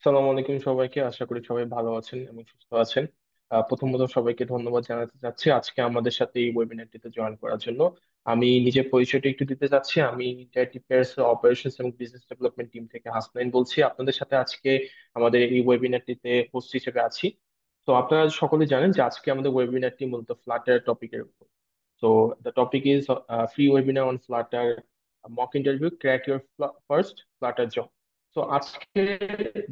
সালাম আলাইকুম সবাইকে। আশা করি সবাই ভালো আছেন এবং সুস্থ আছেন। প্রথমত সবাইকে ধন্যবাদ জানাতে চাচ্ছি আজকে আমাদের সাথে এই ওয়েবিনারটিতে জয়েন করার জন্য। আমি নিজের পরিচয়টা একটু দিতে চাচ্ছি। আমি টি পেয়ার্স অপারেশনস এবং বিজনেস ডেভেলপমেন্ট টিম থেকে হাসনাইন বলছি। আপনাদের সাথে আজকে আমাদের এই ওয়েবিনারটিতে হোস্ট হিসেবে আছি। তো আপনারা সকলে জানেন যে আজকে আমাদের ওয়েবিনারটি মূলত ফ্লাটার টপিকের উপর। So the topic is free webinar on Flutter, a mock interview, crack your first Flutter job. তো আজকে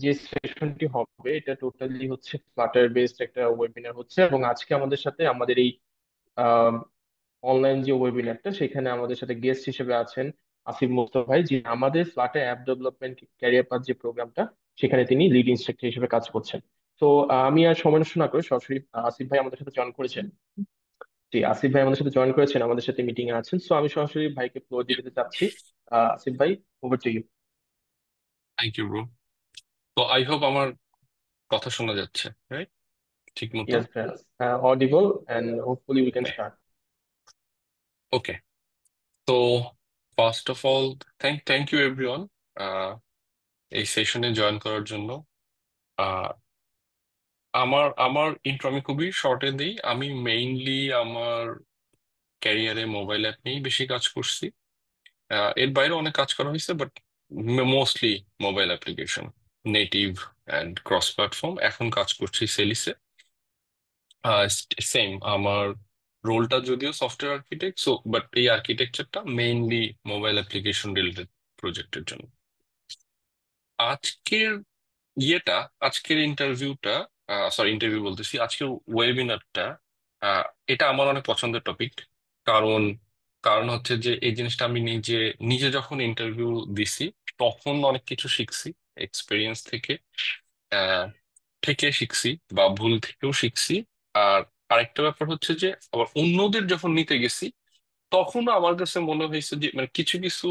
যে সেশনটি হবে এটা টোটালি হচ্ছে ফ্লাটার বেসড একটা ওয়েবিনার হচ্ছে, এবং আজকে আমাদের সাথে আমাদের এই অনলাইন যে ওয়েবিনারটা সেখানে আমাদের সাথে গেস্ট হিসেবে আছেন আসিফ মুস্তফা ভাই, যে আমাদের Flutter app development career path যে প্রোগ্রামটা সেখানে তিনি লিড ইনস্ট্রাক্টর হিসেবে কাজ করছেন। তো আমি আর সময় নষ্ট না করে সরাসরি আসিফ ভাই আমাদের সাথে জয়েন করেছেন। জি, আসিফ ভাই আমাদের সাথে জয়েন করেছেন, আমাদের সাথে মিটিং এ আছেন। সো আমি সরাসরি ভাইকে ফ্লোর দিয়ে দিতে চাচ্ছি। আসিফ ভাই, over to you. Thank you bro. তো আই হোপ আমার কথা শোনা যাচ্ছে, রাইট? ঠিক মতো। ইয়েস ভাই, audible and hopefully we can start. Okay. তো first of all thank you everyone এই সেশনে জয়েন করার জন্য। আহ, আমার আমার ইন্ট্রো আমি খুবই শর্টে দিই। আমি মেইনলি আমার ক্যারিয়ারে মোবাইল অ্যাপ নিয়েই বেশি কাজ করছি। এর বাইরে অনেক কাজ করা হয়েছে, but mostly mobile application, native and cross platform. এখন কাজ করছি সেলিসে। সেম আমার রোলটা যদিও সফটওয়্যার আর্কিটেক্ট, সো বাট এই আর্কিটেকচারটা মেইনলি মোবাইল অ্যাপ্লিকেশন রিলেটেড প্রজেক্টের জন্য। আজকের ইয়েটা আজকের ইন্টারভিউটা, সরি ইন্টারভিউ বলতেছি, আজকের ওয়েবিনারটা, এটা আমার অনেক পছন্দের টপিক। কারণ কারণ হচ্ছে যে এই জিনিসটা আমি নিজে নিজে যখন ইন্টারভিউ দিছি তখন অনেক কিছু শিখছি, এক্সপিরিয়েন্স থেকে আহ, থেকে শিখছি বা ভুল থেকেও শিখছি। আর আরেকটা ব্যাপার হচ্ছে যে আবার অন্যদের যখন নিতে গেছি তখনও আমার কাছে মনে হয়েছে যে মানে কিছু কিছু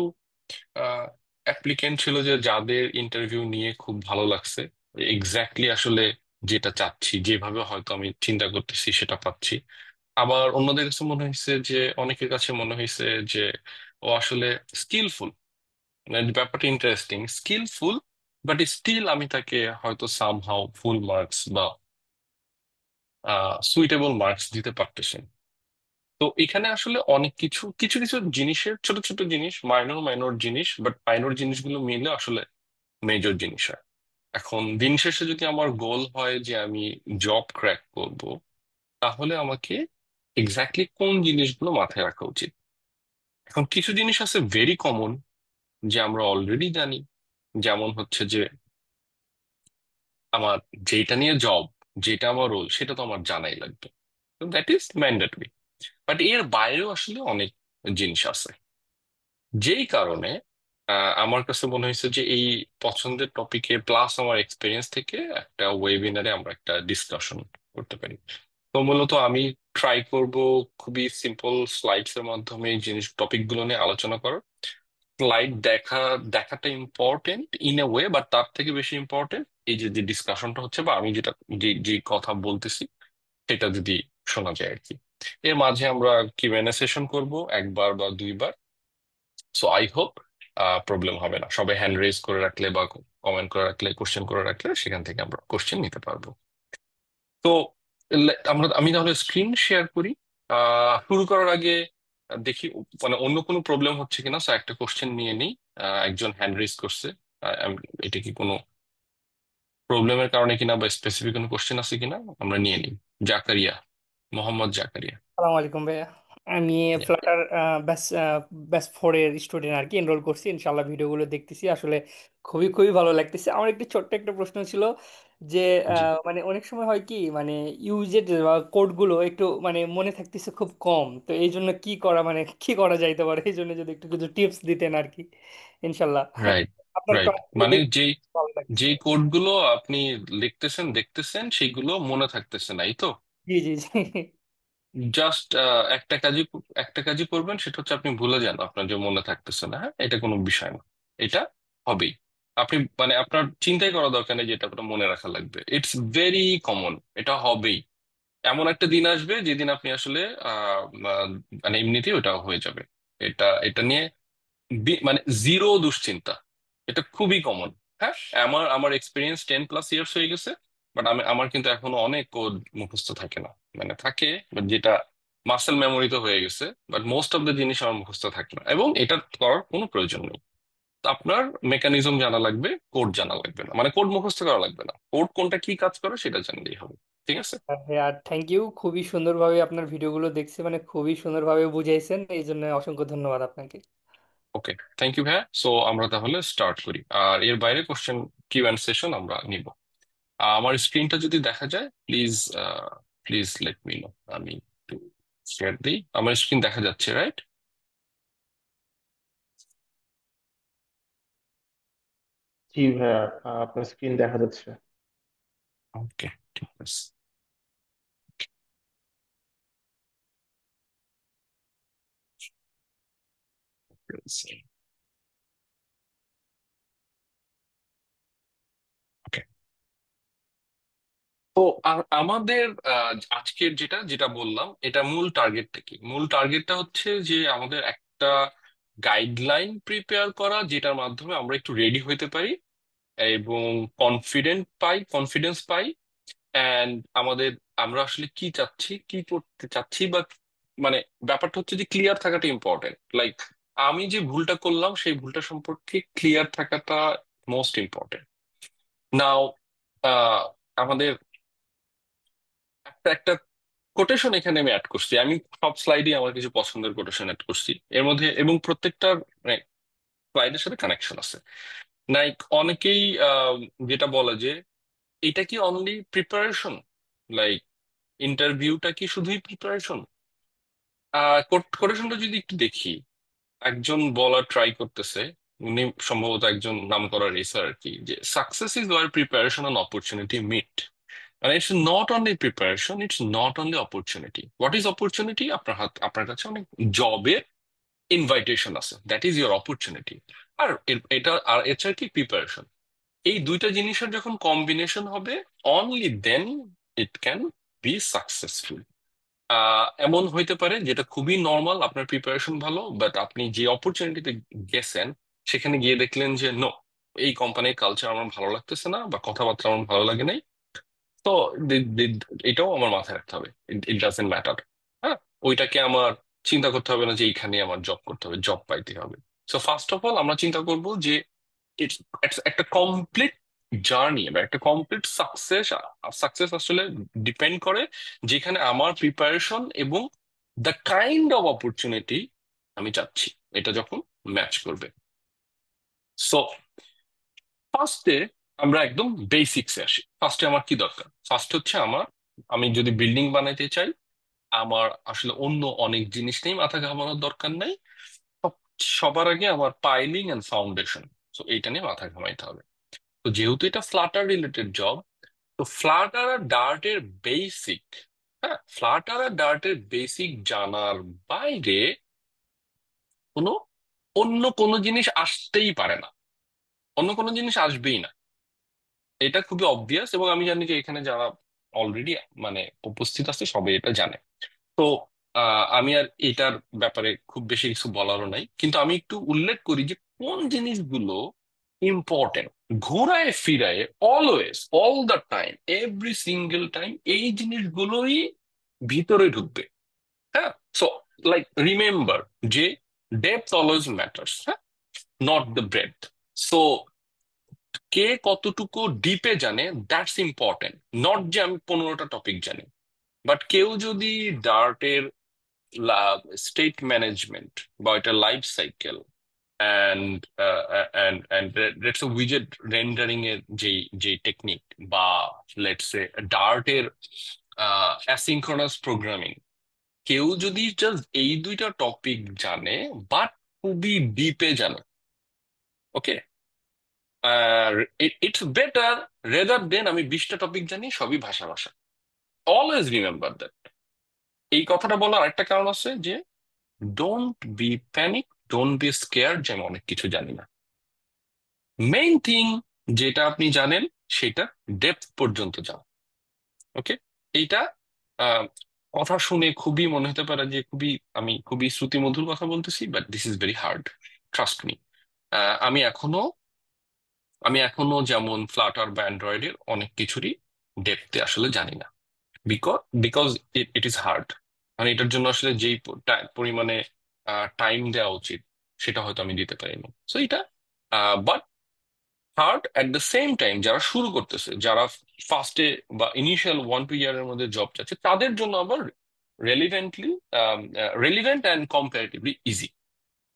অ্যাপ্লিকেন্ট ছিল যে যাদের ইন্টারভিউ নিয়ে খুব ভালো লাগছে, এক্স্যাক্টলি আসলে যেটা চাচ্ছি, যেভাবে হয়তো আমি চিন্তা করতেছি সেটা পাচ্ছি। আবার অন্যদের কাছে মনে হয়েছে যে অনেকের কাছে মনে হয়েছে যে ও আসলে স্কিলফুল, মানে ব্যাপারটা ইন্টারেস্টিং, স্কিলফুল, বাট স্টিল আমি তাকে হয়তো সামহাও ফুল মার্কস বা সুইটেবল মার্কস দিতে পারতেছি। তো এখানে আসলে অনেক কিছু কিছু কিছু জিনিসের ছোট ছোট জিনিস, মাইনর মাইনর জিনিস, বাট মাইনর জিনিসগুলো মিলে আসলে মেজর জিনিস হয়। এখন দিন শেষে যদি আমার গোল হয় যে আমি জব ক্র্যাক করব, তাহলে আমাকে এক্স্যাক্টলি কোন জিনিসগুলো মাথায় রাখা উচিত। এখন কিছু জিনিস আছে ভেরি কমন, যে আমরা অলরেডি জানি। যেমন হচ্ছে যে আমার যেটা নিয়ে জব, যেটা আমার রোল, সেটা তো আমার জানাই লাগবে, দ্যাট ইজ ম্যান্ডেটরি। বাট এর বাইরেও আসলে অনেক জিনিস আছে। যেই কারণে আমার কাছে মনে হয়েছে যে এই পছন্দের টপিকে প্লাস আমার এক্সপিরিয়েন্স থেকে একটা ওয়েবিনারে আমরা একটা ডিসকাশন করতে পারি। তো মূলত আমি ট্রাই করব খুবই সিম্পল স্লাইডস এর মাধ্যমে এই জিনিস টপিকগুলো নিয়ে আলোচনা করার। স্লাইড দেখাটা important in a way, but তার থেকে বেশি ইম্পর্টেন্ট এই যে যে ডিসকাশনটা হচ্ছে বা আমি যেটা যে যে কথা বলতেছি সেটা যদি শোনা যায় আর কি। এর মাঝে আমরা কিউএনএ সেশন করব একবার বা দুইবার। সো আই হোপ প্রবলেম হবে না, সবাই হ্যান্ড রেজ করে রাখলে বা কমেন্ট করে রাখলে, কোশ্চেন করে রাখলে সেখান থেকে আমরা কোশ্চেন নিতে পারবো। তো আমি তাহলে স্ক্রিন শেয়ার করি। শুরু করার আগে দেখি মানে অন্য কোনো প্রবলেম হচ্ছে কিনা। স্যার একটা কোশ্চেন নিয়ে নিই। একজন হ্যান্ড রেজ করছে। এটা কি কোনো প্রবলেমের কারণে কিনা বা স্পেসিফিক কোনো কোশ্চেন আছে কিনা আমরা নিয়ে নিই। জাকারিয়া, মোহাম্মদ জাকারিয়া। সালাম আলাইকুম ভাইয়া। আমি Yeah. ফ্লাটার ব্যাস ব্যাস 4-এর স্টুডেন্ট আর কি, এনরোল করছি। ইনশাল্লাহ ভিডিওগুলো দেখতেছি, আসলে খুবই খুবই ভালো লাগতেছে। আমার একটি ছোট্ট একটা প্রশ্ন ছিল যে জি। মানে অনেক সময় হয় কি, মানে ইউজের বা কোডগুলো একটু মানে মনে থাকতেছে খুব কম, তো এই জন্য কি করা, মানে কি করা যাইতে পারে, এই জন্য যদি একটু কিছু টিপস দিতেন আর কি। ইনশাল্লাহ। রাইট। আপনার রাইট, ক্লাসগুলো মানে দেখতে যেই ভালো লাগতেছে। যেই কোডগুলো আপনি লিখতেছেন দেখতেছেন সেইগুলো মনে থাকতেছে না, এই তো। জি জি জি। জাস্ট একটা কাজই করবেন, সেটা হচ্ছে আপনি ভুলে যান আপনার যে মনে থাকতেছে না। হ্যাঁ, এটা কোনো বিষয় না, এটা হবেই। আপনি মানে আপনার চিন্তাই করা দরকার নেই যে এটা আপনার মনে রাখা লাগবে, ইটস ভেরি কমন, এটা হবেই। এমন একটা দিন আসবে যেদিন আপনি আসলে আহ, মানে এমনিতেই ওটা হয়ে যাবে। এটা এটা নিয়ে মানে জিরো দুশ্চিন্তা, এটা খুবই কমন। হ্যাঁ, আমার আমার এক্সপিরিয়েন্স 10+ ইয়ার্স হয়ে গেছে, বাট আমার কিন্তু এখনো অনেক কোড মুখস্থ থাকে না, মানে থাকে বাট যেটা মাসেল মেমোরিতে হয়ে গেছে, বাট মোস্ট অফ দ্য জিনিস আমার মুখস্থ থাকে না, এবং এটা করার কোনো প্রয়োজন নেই। তো আপনার মেকানিজম জানা লাগবে, কোড জানা লাগবে না, মানে কোড মুখস্থ করা লাগবে না, কোড কোনটা কি কাজ করে সেটা জানলেই হবে। ঠিক আছে। আর থ্যাংক ইউ, খুবই সুন্দরভাবে আপনার ভিডিওগুলো দেখছি, মানে খুবই সুন্দরভাবে বুঝাইছেন, এই জন্য অসংখ্য ধন্যবাদ আপনাকে। ওকে, থ্যাংক ইউ ভাইয়া। সো আমরা তাহলে স্টার্ট করি, আর এর বাইরে কোশ্চেন কিউ অ্যান্ড সেশন আমরা নিব। আমার স্ক্রিনটা যদি দেখা যায়, please please let me no. আমি একটু শেয়ার দিই। আমার স্ক্রিন দেখা যাচ্ছে, রাইট? জি ভাইয়া, আপনার স্ক্রিন দেখা যাচ্ছে। ওকে, ঠিক আছে। ওকে, তো আমাদের আজকের যেটা যেটা বললাম, এটা মূল টার্গেটটা কি? মূল টার্গেটটা হচ্ছে যে আমাদের একটা গাইডলাইন প্রিপেয়ার করা, যেটার মাধ্যমে আমরা একটু রেডি হইতে পারি এবং কনফিডেন্স পাই। অ্যান্ড আমরা আসলে কি চাচ্ছি, কি করতে চাচ্ছি, বা মানে ব্যাপারটা হচ্ছে যে ক্লিয়ার থাকাটা ইম্পর্টেন্ট। লাইক আমি যে ভুলটা করলাম সেই ভুলটা সম্পর্কে ক্লিয়ার থাকাটা মোস্ট ইম্পর্টেন্ট। নাও আমাদের একটা একটা কোটেশন এখানে আমি অ্যাড করছি। আমি সব স্লাইডে আমার কিছু পছন্দের কোটেশন অ্যাড করছি এর মধ্যে, এবং প্রত্যেকটার মানে স্লাইডের সাথে কানেকশন আছে। লাইক অনেকেই যেটা বলে যে এটা কি অনলি প্রিপারেশন, লাইক ইন্টারভিউটা কি শুধুই প্রিপারেশন? কোটেশনটা যদি একটু দেখি, একজন বলার ট্রাই করতেছে, উনি সম্ভবত একজন নামকরা রেসার আর কি, যে success is where preparation and opportunity meet. মানে it's not only preparation, it's not only opportunity. What is opportunity? আপনার কাছে অনেক জবের ইনভাইটেশন আছে, দ্যাট ইজ ইউর অপরচুনিটি। আর এটা আর এছাড়া কি প্রিপারেশন, এই দুইটা জিনিসের যখন কম্বিনেশন হবে, only then it can be successful. এমন হইতে পারে যেটা খুবই নর্মাল, আপনার প্রিপারেশন ভালো, বাট আপনি যে অপরচুনিটিতে গেছেন সেখানে গিয়ে দেখলেন যে নো, এই কোম্পানির কালচার আমার ভালো লাগতেছে না, বা কথাবার্তা আমার ভালো লাগে নাই। তো এটাও আমার মাথায় রাখতে হবে, ইট ডাজেন্ট ম্যাটার। হ্যাঁ, ওইটাকে আমার চিন্তা করতে হবে না যে এইখানে আমার জব করতে হবে, জব পাইতে হবে। সো ফার্স্ট অফ অল আমরা চিন্তা করব যে ইটস একটা কমপ্লিট জার্নি বা একটা কমপ্লিট সাকসেস আসলে ডিপেন্ড করে যেখানে আমার প্রিপারেশন এবং দ্য কাইন্ড অফ অপরচুনিটি আমি চাচ্ছি, এটা যখন ম্যাচ করবে। সো ফার্স্টে আমরা একদম বেসিক্সে আসি। ফার্স্টে আমার কি দরকার? ফার্স্ট হচ্ছে আমি যদি বিল্ডিং বানাইতে চাই, আমার আসলে অন্য অনেক জিনিস নেই, মাথা ঘামানোর দরকার নাই। সব- সবার আগে আমার পাইলিং এন্ড ফাউন্ডেশন, তো এইটা নিয়ে মাথা ঘামাইতে হবে। তো যেহেতু এটা ফ্লাটার রিলেটেড জব, তো ফ্লাটার আর ডার্টের বেসিক, হ্যাঁ, ফ্লাটার আর ডার্টের বেসিক জানার বাইরে কোনো অন্য কোনো জিনিস আসতেই পারে না, অন্য কোনো জিনিস আসবেই না। এটা খুবই অবভিয়াস, এবং আমি জানি যে এখানে যারা অলরেডি মানে উপস্থিত আছে সবাই এটা জানে। তো আমি আর এটার ব্যাপারে খুব বেশি কিছু বলারও নাই, কিন্তু আমি একটু উল্লেখ করি যে কোন জিনিসগুলো ইম্পর্টেন্ট। ঘোরায় ফিরায় always, all the time, every single time এই জিনিসগুলোই ভিতরে ঢুকবে। হ্যাঁ, সো লাইক রিমেম্বার যে ডেপথ অলওয়েজ ম্যাটার্স, হ্যাঁ, নট দ্য ব্রেথ। সো কে কতটুকু ডিপে জানে, দ্যাটস ইম্পর্টেন্ট। নট যে আমি 15টা টপিক জানি, বাট কেউ যদি ডার্টের স্টেট ম্যানেজমেন্ট বা এটা life cycle and and let's উইজেট রেন্ডারিং এর যে টেকনিক, বা লেটস এ ডার্টের অ্যাসিনক্রোনাস প্রোগ্রামিং, কেউ যদি জাস্ট এই দুইটা টপিক জানে বাট খুবই ডিপে জানে, okay, it's better rather than আমি 20টা টপিক জানি সবই ভাষা ভাষা। Always remember that. এই কথাটা বলার আরেকটা কারণ আছে যে don't be panic, don't be scare যে আমি অনেক কিছু জানি না। মেইন থিং যেটা আপনি জানেন সেটা ডেপথ পর্যন্ত যাও, ওকে। এইটা আহ, কথা শুনে খুবই মনে হতে পারে যে আমি খুবই শ্রুতিমধুর কথা বলতেছি, but this is very hard, trust me. আমি এখনো আমি এখনো যেমন ফ্লাটার বা অ্যান্ড্রয়েডের অনেক কিছুরই ডেপথে আসলে জানি না, বিকজ ইট ইজ হার্ড। মানে এটার জন্য আসলে যেই পরিমাণে টাইম দেওয়া উচিত সেটা হয়তো আমি দিতে পারিনি। সো এটা but hard at the same time. যারা শুরু করতেছে, যারা ফার্স্টে বা ইনিশিয়াল 1-2 ইয়ারের মধ্যে জব চাচ্ছে, তাদের জন্য আবার রেলিভেন্টলি রেলিভেন্ট অ্যান্ড কম্পারেটিভলি ইজি।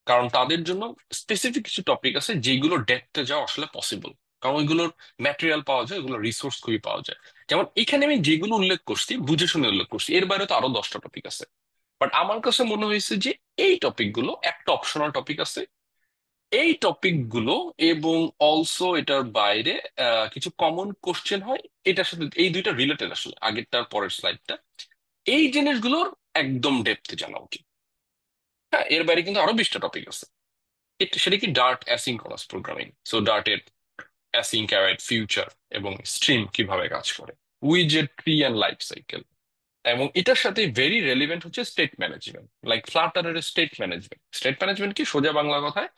কারণ তাদের জন্য স্পেসিফিক কিছু টপিক আছে যেগুলো ডেপথে যাওয়া আসলে পসিবল, কারণ ওইগুলোর ম্যাটেরিয়াল পাওয়া যায়, ওইগুলো রিসোর্স খুবই পাওয়া যায়। যেমন এখানে আমি যেগুলো উল্লেখ করছি বুঝে শুনে উল্লেখ করছি, এর বাইরে তো আরো 10টা টপিক আছে। বাট আমার কাছে মনে হয়েছে যে এই টপিকগুলো একটা অপশনাল টপিক আছে, এই টপিক গুলো এবং অলসো এটার বাইরে কিছু কমন কোশ্চেন হয় এটার সাথে, এই দুইটা রিলেটেড আসলে আগেরটার পরের স্লাইডটা, এই জিনিসগুলোর একদম ডেপথে জানা উচিত। হ্যাঁ, এর বাইরে কিন্তু আরো 20টা টপিক আছে। সেটা কি ডার্ট অ্যাসিনক্রোনাস প্রোগ্রামিং, সো ডার্টের অ্যাসিঙ্ক অ্যাওয়েড ফিউচার এবং স্ট্রিম কিভাবে কাজ করে, উইজেট ট্রি অ্যান্ড লাইফ সাইকেল। এবং এটার সাথে ভেরি রেলিভেন্ট হচ্ছে স্টেট ম্যানেজমেন্ট, লাইক ফ্লাটারের স্টেট ম্যানেজমেন্ট। স্টেট ম্যানেজমেন্ট কি, সোজা বাংলা কথায়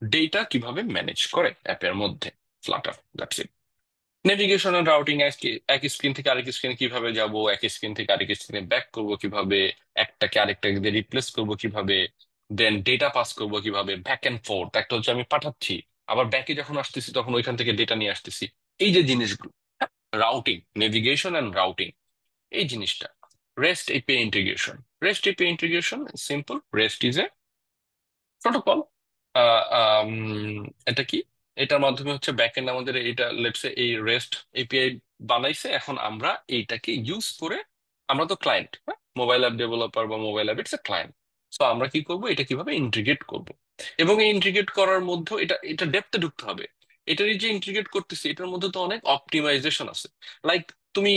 ডেটা কিভাবে ম্যানেজ করে অ্যাপের মধ্যে, Flutter, that's it. Navigation and routing, এক স্ক্রিন থেকে আরেক স্ক্রিনে কিভাবে যাব, এক স্ক্রিন থেকে আরেক স্ক্রিনে ব্যাক করব কিভাবে, একটাকে আরেকটাকে দিয়ে রিপ্লেস করব কিভাবে, দেন ডেটা পাস করব কিভাবে, ব্যাক এন্ড ফোর্থ। একটা হচ্ছে আমি পাঠাচ্ছি, আবার ব্যাকে যখন আসতেছি তখন ওইখান থেকে ডেটা নিয়ে আসতেছি, এই যে জিনিসগুলো। রাউটিং, নেভিগেশন এন্ড রাউটিং, এই জিনিসটা। Rest API integration, rest API integration simple, rest is a protocol. এটা কি, এটার মাধ্যমে হচ্ছে ব্যাকএন্ড আমাদের এটা লেটস সে এই রেস্ট এপিআই বানাইছে, এখন আমরা এইটাকে ইউজ করে, আমরা তো ক্লায়েন্ট, মোবাইল অ্যাপ ডেভেলপার বা mobile app it's a client. So আমরা কি করব, এটা কিভাবে ইন্টিগ্রেট করব, এবং এই ইন্টিগ্রেট করার মধ্যে এটা এটা ডেপথে ঢুকতে হবে। এটার এই যে ইন্টিগ্রেট করতেছি এটার মধ্যে তো অনেক অপটিমাইজেশন আছে। লাইক তুমি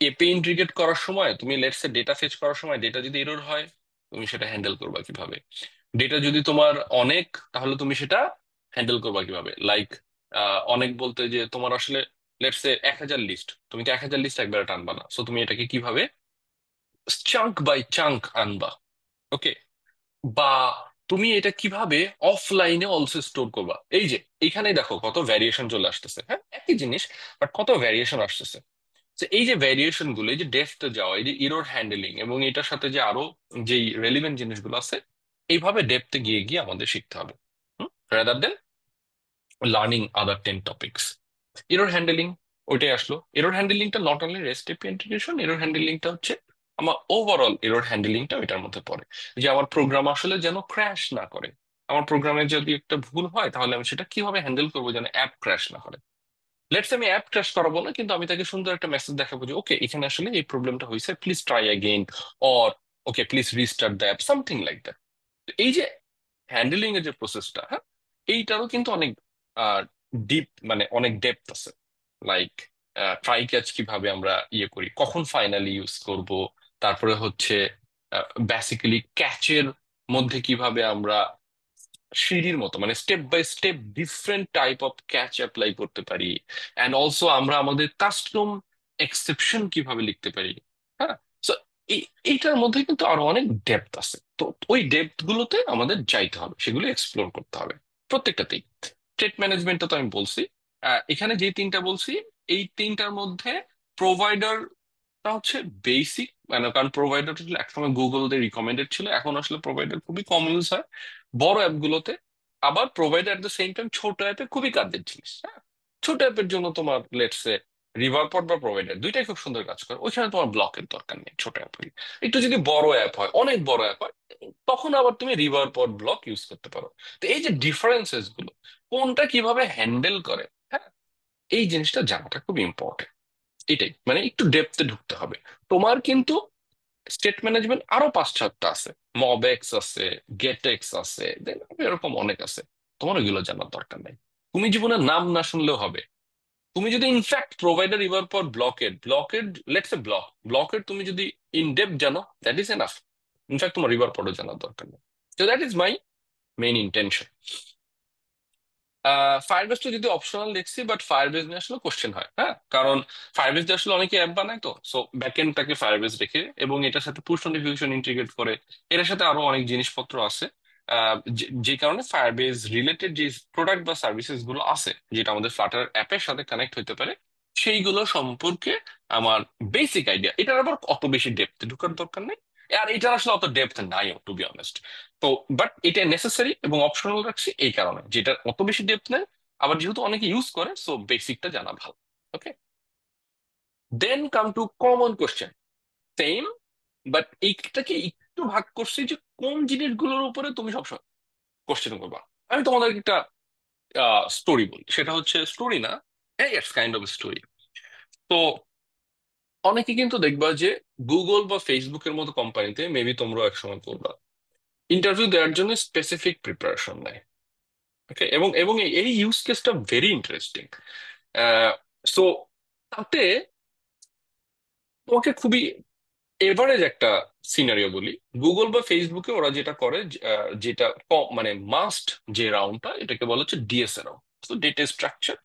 এপি ইন্টিগ্রেট করার সময়, তুমি লেটস সে ডেটা ফেচ করার সময় ডেটা যদি এরর হয়, তুমি সেটা হ্যান্ডেল করবা কিভাবে? ডেটা যদি তোমার অনেক, তাহলে তুমি সেটা হ্যান্ডেল করবা কিভাবে? লাইক অনেক বলতে যে তোমার আসলে লেটস সে 1000 লিস্ট, তুমি তো 1000 লিস্ট একবারে টানবা না, সো তুমি এটাকে কিভাবে চাঙ্ক বাই চাঙ্ক আনবা, ওকে? বা তুমি এটা কিভাবে অফলাইনে অলসো স্টোর করবা? এই যে এখানে দেখো কত ভ্যারিয়েশন চলে আসতেছে, হ্যাঁ একই জিনিস বাট কত ভ্যারিয়েশন আসতেছে। তো এই যে ভ্যারিয়েশন গুলো, এই যে ডেপথে যাওয়া, এই যে ইরর হ্যান্ডলিং এবং এটার সাথে যে আরো যেই রেলিভেন্ট জিনিসগুলো আছে, এইভাবে ডেপথে গিয়ে গিয়ে আমাদের শিখতে হবে, rather than learning other 10 topics. Error handling, ওইটাই আসলো। এরর হ্যান্ডলিংটা not only rest API integration, error হ্যান্ডলিংটা হচ্ছে আমার ওভারঅল এরর হ্যান্ডলিংটা এটার মধ্যে পড়ে। যে আমার প্রোগ্রাম আসলে যেন ক্র্যাশ না করে, আমার প্রোগ্রামে যদি একটা ভুল হয় তাহলে আমি সেটা কিভাবে হ্যান্ডেল করবো যেন অ্যাপ ক্র্যাশ না করে। লেটস আমি অ্যাপ ক্র্যাশ করাবো না, কিন্তু আমি তাকে সুন্দর একটা মেসেজ দেখাবো যে ওকে এখানে আসলে এই প্রবলেমটা হয়েছে, please try again, or okay please restart the app, something like that. এই যে হ্যান্ডলিং এর যে প্রসেসটা, হ্যাঁ, এইটারও কিন্তু অনেক ডিপ, মানে অনেক ডেপথ আছে। লাইক ট্রাই ক্যাচ কিভাবে আমরা ইয়ে করি, কখন ফাইনালি ইউজ করব, তারপরে হচ্ছে বেসিক্যালি ক্যাচের মধ্যে কিভাবে আমরা সিঁড়ির মতো, মানে step by step different type of catch apply করতে পারি। অ্যান্ড অলসো আমরা আমাদের কাস্টম এক্সেপশন কিভাবে লিখতে পারি। হ্যাঁ, সো এইটার মধ্যে কিন্তু আরো অনেক ডেপথ আছে, তো ওই ডেপথ গুলোতে আমাদের যাইতে হবে, সেগুলো এক্সপ্লোর করতে হবে প্রত্যেকটাতেই। স্টেট ম্যানেজমেন্টটা তো আমি বলছি। এখানে যে তিনটা বলছি, এই তিনটার মধ্যে প্রোভাইডারটা হচ্ছে বেসিক, মানে কারণ প্রোভাইডার একসময় গুগল দিয়ে রিকমেন্ডেড ছিল, এখন আসলে প্রোভাইডার খুবই কম ইউজ হয় বড় অ্যাপগুলোতে। আবার provider at the same time ছোট অ্যাপে খুবই কাজের জিনিস, হ্যাঁ। ছোট অ্যাপের জন্য তোমার লেটস এ রিভারপড বা প্রোভাইডার দুইটাই খুব সুন্দর কাজ করে, ওইখানে তোমার ব্লকের দরকার নেই ছোট অ্যাপ হলে। একটু যদি বড় অ্যাপ হয়, অনেক বড় অ্যাপ হয়, তখন আবার তুমি রিভারপড ব্লক ইউজ করতে পারো। তো এই যে ডিফারেন্সেস গুলো কোনটা কিভাবে হ্যান্ডেল করে, হ্যাঁ, এই জিনিসটা জানাটা খুব ইম্পর্টেন্ট। এটাই মানে একটু ডেপথে ঢুকতে হবে। তোমার কিন্তু স্টেট ম্যানেজমেন্ট আরো 5-7টা আছে, মবেক্স আছে, গেটেক্স আছে, দেন এরকম অনেক আছে। তোমার ওইগুলো জানার দরকার নাই, তুমি জীবনে নাম না শুনলেও হবে। তুমি যদি ইনফ্যাক্ট প্রোভাইডার এবার পর ব্লকের লেটস এ ব্লকের তুমি যদি ইন ডেপথ জানো, দ্যাট ইজ এনাফ। ইনফ্যাক্ট তোমার রিভার পরও জানার দরকার নেই। তো that is my main intention. ফায়ারবেসটা যদি অপশনাল দেখছি, বাট ফায়ারবেস নিয়ে আসলে কোশ্চেন হয়, হ্যাঁ, কারণ ফায়ারবেস দিয়ে আসলে অনেকে অ্যাপ বানায়, তো সো ব্যাকএন্ডটাকে ফায়ারবেস রেখে এবং এটার সাথে পুশ নোটিফিকেশন ইন্টিগ্রেট করে, এটার সাথে আরো অনেক জিনিসপত্র আছে। যে কারণে ফায়ারবেজ রিলেটেড যে প্রোডাক্ট বা সার্ভিসেস গুলো আছে যেটা আমাদের ফ্লাটার অ্যাপের সাথে কানেক্ট হতে পারে সেইগুলো সম্পর্কে আমার বেসিক আইডিয়া। এটার আবার অত বেশি ডেপথে ঢোকার দরকার নেই, আর এটার আসলে অত ডেপথ নাই টু বি অনেস্ট। তো বাট এটা নেসেসারি এবং অপশনাল রাখছি এই কারণে যেটা অত বেশি ডেপথ নেই, আবার যেহেতু অনেকে ইউজ করে সো বেসিকটা জানা ভালো। Okay, then come to common question. Same, but এইটাকে একটু ভাগ করছি যে কোন জিনিসগুলোর উপরে তুমি সবসময় কোশ্চেন করবা। আমি তোমাদের একটা স্টোরি বলি, সেটা হচ্ছে স্টোরি না, ইটস কাইন্ড অফ স্টোরি। তো অনেকে কিন্তু দেখবা যে গুগল বা ফেসবুকের মতো কোম্পানিতে, মেবি তোমরাও একসময় করবা, ইন্টারভিউ দেওয়ার জন্য স্পেসিফিক প্রিপারেশন নেয়। ওকে, এবং এবং এই ইউজ কেসটা ভেরি ইন্টারেস্টিং। সো তাতে তোমাকে খুবই এভারেজ একটা সিনারিও বলি। গুগল বা ফেসবুকে ওরা যেটা করে, যেটা মানে মাস্ট যে রাউন্ডটা, এটাকে বলা হচ্ছে ডিএসএ রাউন্ড, তো data structure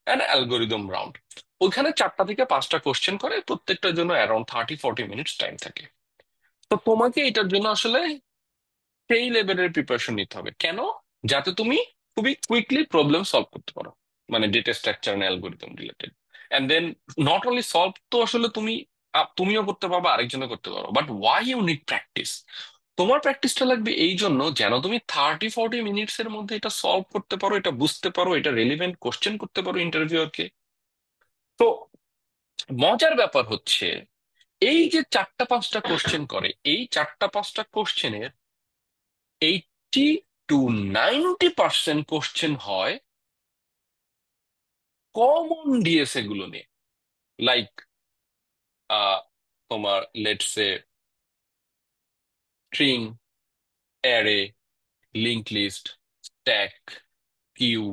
and algorithm round. ওইখানে 4টা থেকে 5টা কোশ্চেন করে, প্রত্যেকটার জন্য অ্যারাউন্ড 30-40 মিনিটস টাইম থাকে। তো তোমাকে এটার জন্য আসলে সেই লেভেলের প্রিপারেশন নিতে হবে। কেন? যাতে তুমি খুবই কুইকলি প্রবলেম সলভ করতে পারো, মানে data structure and algorithm related. And then not only solve তো আসলে তুমি তুমিও করতে পারবে, আরেকজনও করতে পারো, but why you need practice. তোমার প্র্যাকটিসটা লাগবে এই জন্য যেন তুমি 30-40 মিনিটস এর মধ্যে এটা সলভ করতে পারো, এটা বুঝতে পারো, এটা রেলিভেন্ট কোশ্চেন করতে পারো ইন্টারভিউয়ারকে। তো মজার ব্যাপার হচ্ছে এই যে 4টা 5টা কোশ্চেন করে, এই 4টা 5টা কোশ্চেনের 80-90% কোশ্চেন হয় কমন ডিএসএ গুলো নিয়ে। লাইক তোমার let's say string, array, link list, stack, queue.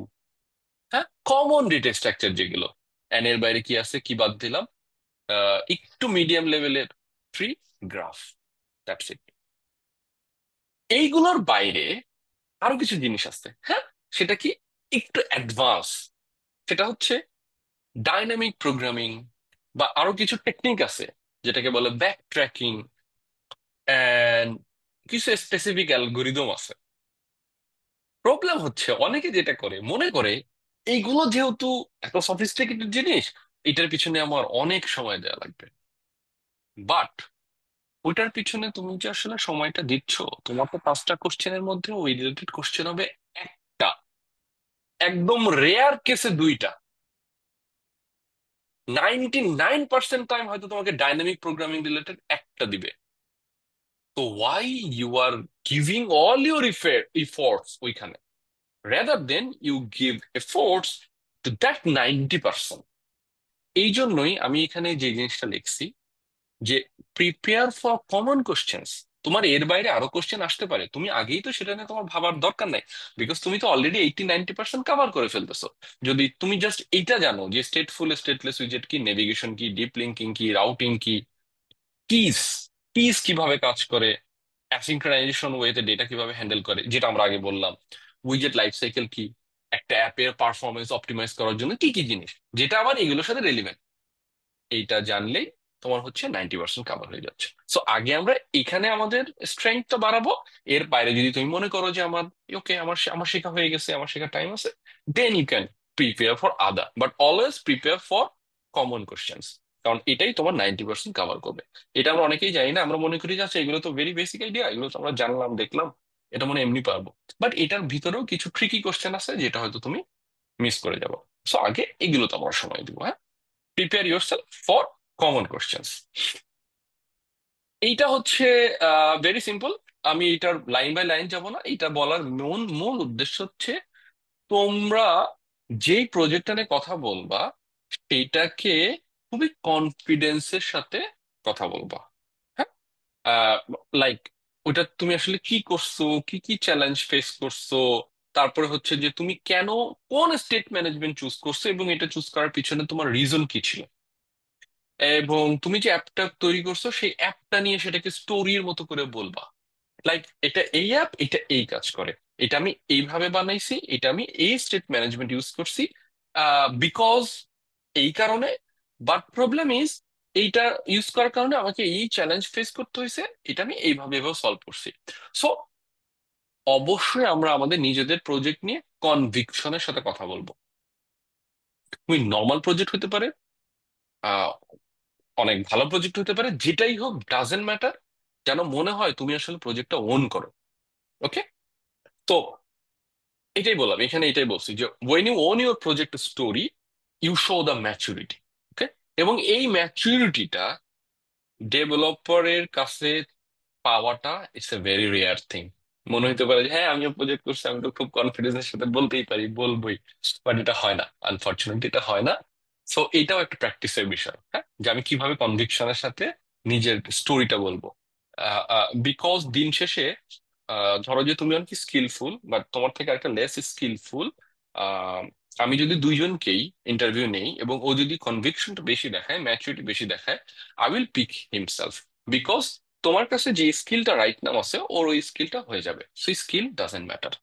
হ্যাঁ, কমন ডেটা স্ট্রাকচার যেগুলো। এন্ড এর বাইরে কি আছে, কি বাদ দিলাম? একটু মিডিয়াম লেভেলের ট্রি, গ্রাফ, দ্যাটস ইট। এইগুলোর বাইরে আরো কিছু জিনিস আছে, হ্যাঁ। সেটা কি? একটু অ্যাডভান্স। সেটা হচ্ছে ডাইনামিক প্রোগ্রামিং, বা আরো কিছু টেকনিক আছে যেটাকে বলে ব্যাক ট্র্যাকিং, এন্ড কিছু স্পেসিফিক অ্যালগোরিদম আছে। প্রবলেম হচ্ছে অনেকে যেটা করে, মনে করে এইগুলো যেহেতু এত সফিস্টিকেটেড জিনিস, এটার পিছনে আমার অনেক সময় দেওয়া লাগবে। বাট ওইটার পিছনে তুমি যে আসলে সময়টা দিচ্ছ, তোমার তো 5টা কোশ্চেনের মধ্যে ওই রিলেটেড কোশ্চেন হবে একটা, একদম রেয়ার কেসে 2টা। 99% টাইম হয়তো তোমাকে ডাইনামিক প্রোগ্রামিং রিলেটেড একটা দিবে। তো why you are giving all your efforts ওইখানে, rather than you give efforts to that 90%। এই জন্যই আমি এখানে যে জিনিসটা লিখছি যে প্রিপেয়ার ফর কমন কোশ্চেন্স। তোমার এর বাইরে আরো কোশ্চেন আসতে পারে, তুমি আগেই তো সেটা নিয়ে তোমার ভাবার দরকার নাই, বিকজ তুমি তো অলরেডি 80-90% কভার করে ফেলতেছো। যদি তুমি জাস্ট এইটা জানো যে স্টেটফুল স্টেটলেস উইজেট কি, নেভিগেশন কি, ডিপ লিঙ্কিং কি, রাউটিং কি, কিস কিস কিভাবে কাজ করে, অ্যাসিঙ্ক্রোনাইজেশন ওয়েতে ডেটা কিভাবে হ্যান্ডেল করে যেটা আমরা আগে বললাম, উইজেট লাইফ সাইকেল কি, একটা অ্যাপের পারফরমেন্স অপটিমাইজ করার জন্য কি কি জিনিস, যেটা আবার এগুলোর সাথে রেলিভেন্ট, এইটা জানলেই তোমার হচ্ছে 90% কাভার হয়ে যাচ্ছে। সো আগে আমরা এখানে আমাদের স্ট্রেংথটা বাড়াবো। এর বাইরে যদি তুমি মনে করো যে আমার ওকে, আমার শেখা হয়ে গেছে, আমার শেখার টাইম আছে, then you can prepare for other, but always prepare for common questions. কারণ এটাই তোমার 90% কাভার করবে। এটা আমরা অনেকেই জানি না, আমরা মনে করি যে আচ্ছা এগুলো তো ভেরি বেসিক আইডিয়া, এগুলো তো আমরা জানলাম দেখলাম, এটা মনে হয় এমনি পারবো। বাট এটার ভিতরেও কিছু ট্রিকি কোশ্চেন আছে যেটা হয়তো তুমি মিস করে যাবো। সো আগে এগুলো তো আমরা সময় দিব, হ্যাঁ। Prepare your self for common questions. এইটা হচ্ছে ভেরি সিম্পল। আমি এটার লাইন বাই লাইন যাব না, এটা বলার মূল মূল উদ্দেশ্য হচ্ছে তোমরা যেই প্রজেক্টটা নিয়ে কথা বলবা সেইটাকে খুবই কনফিডেন্সের সাথে কথা বলবা, হ্যাঁ। লাইক ওটা তুমি আসলে কি করছো, কি কি চ্যালেঞ্জ ফেস করছো, তারপরে হচ্ছে যে তুমি কেন, কোন স্টেট ম্যানেজমেন্ট চুজ করছো, এবং এটা চুজ করার পিছনে তোমার রিজন কি ছিল, এবং তুমি যে অ্যাপটা তৈরি করছো সেই অ্যাপটা নিয়ে সেটাকে স্টোরির মতো করে বলবা। লাইক এটা এই অ্যাপ, এটা এই কাজ করে, এটা আমি এইভাবে বানাইছি, এটা আমি এই স্টেট ম্যানেজমেন্ট ইউজ করছি বিকজ এই কারণে, বাট প্রবলেম ইজ এইটা ইউজ করার কারণে আমাকে এই চ্যালেঞ্জ ফেস করতে হয়েছে, এটা আমি এইভাবে এভাবে সলভ করছি। সো অবশ্যই আমরা আমাদের নিজেদের প্রজেক্ট নিয়ে কনভিকশনের সাথে কথা বলবো। তুমি নর্মাল প্রজেক্ট হতে পারে, আহ অনেক ভালো প্রজেক্ট হতে পারে, যেটাই হোক ডাজেন্ট ম্যাটার, যেন মনে হয় তুমি আসলে প্রজেক্টটা ওন করো। ওকে। তো এটাই বললাম, এখানে এটাই বলছি যে when you own your project story, you show the maturity. Okay. এবং এই ম্যাচুরিটিটা ডেভেলপারের কাছে পাওয়াটা it's a very rare thing. মনে হতে পারে যে হ্যাঁ আমিও প্রজেক্ট করছি, আমি তো খুব কনফিডেন্সের সাথে বলতেই পারি, বলবোই, বাট এটা হয় না, আনফর্চুনেটলি এটা হয় না। সো এটাও একটা প্র্যাকটিসের বিষয়, হ্যাঁ, যে আমি কিভাবে কনভিকশনের সাথে নিজের স্টোরিটা বলবো। বিকজ দিন শেষে ধরো যে তুমি অনেক স্কিলফুল, বাট তোমার থেকে একটা লেস স্কিলফুল, আমি যদি দুইজনকেই ইন্টারভিউ নেই এবং ও যদি কনভিকশনটা বেশি দেখায়, ম্যাচুরিটি বেশি দেখায়, I will pick himself. Because তোমার কাছে যে স্কিলটা রাইট নাম আছে, ওর ওই স্কিলটা হয়ে যাবে। সো স্কিল ডাজেন্ট ম্যাটার,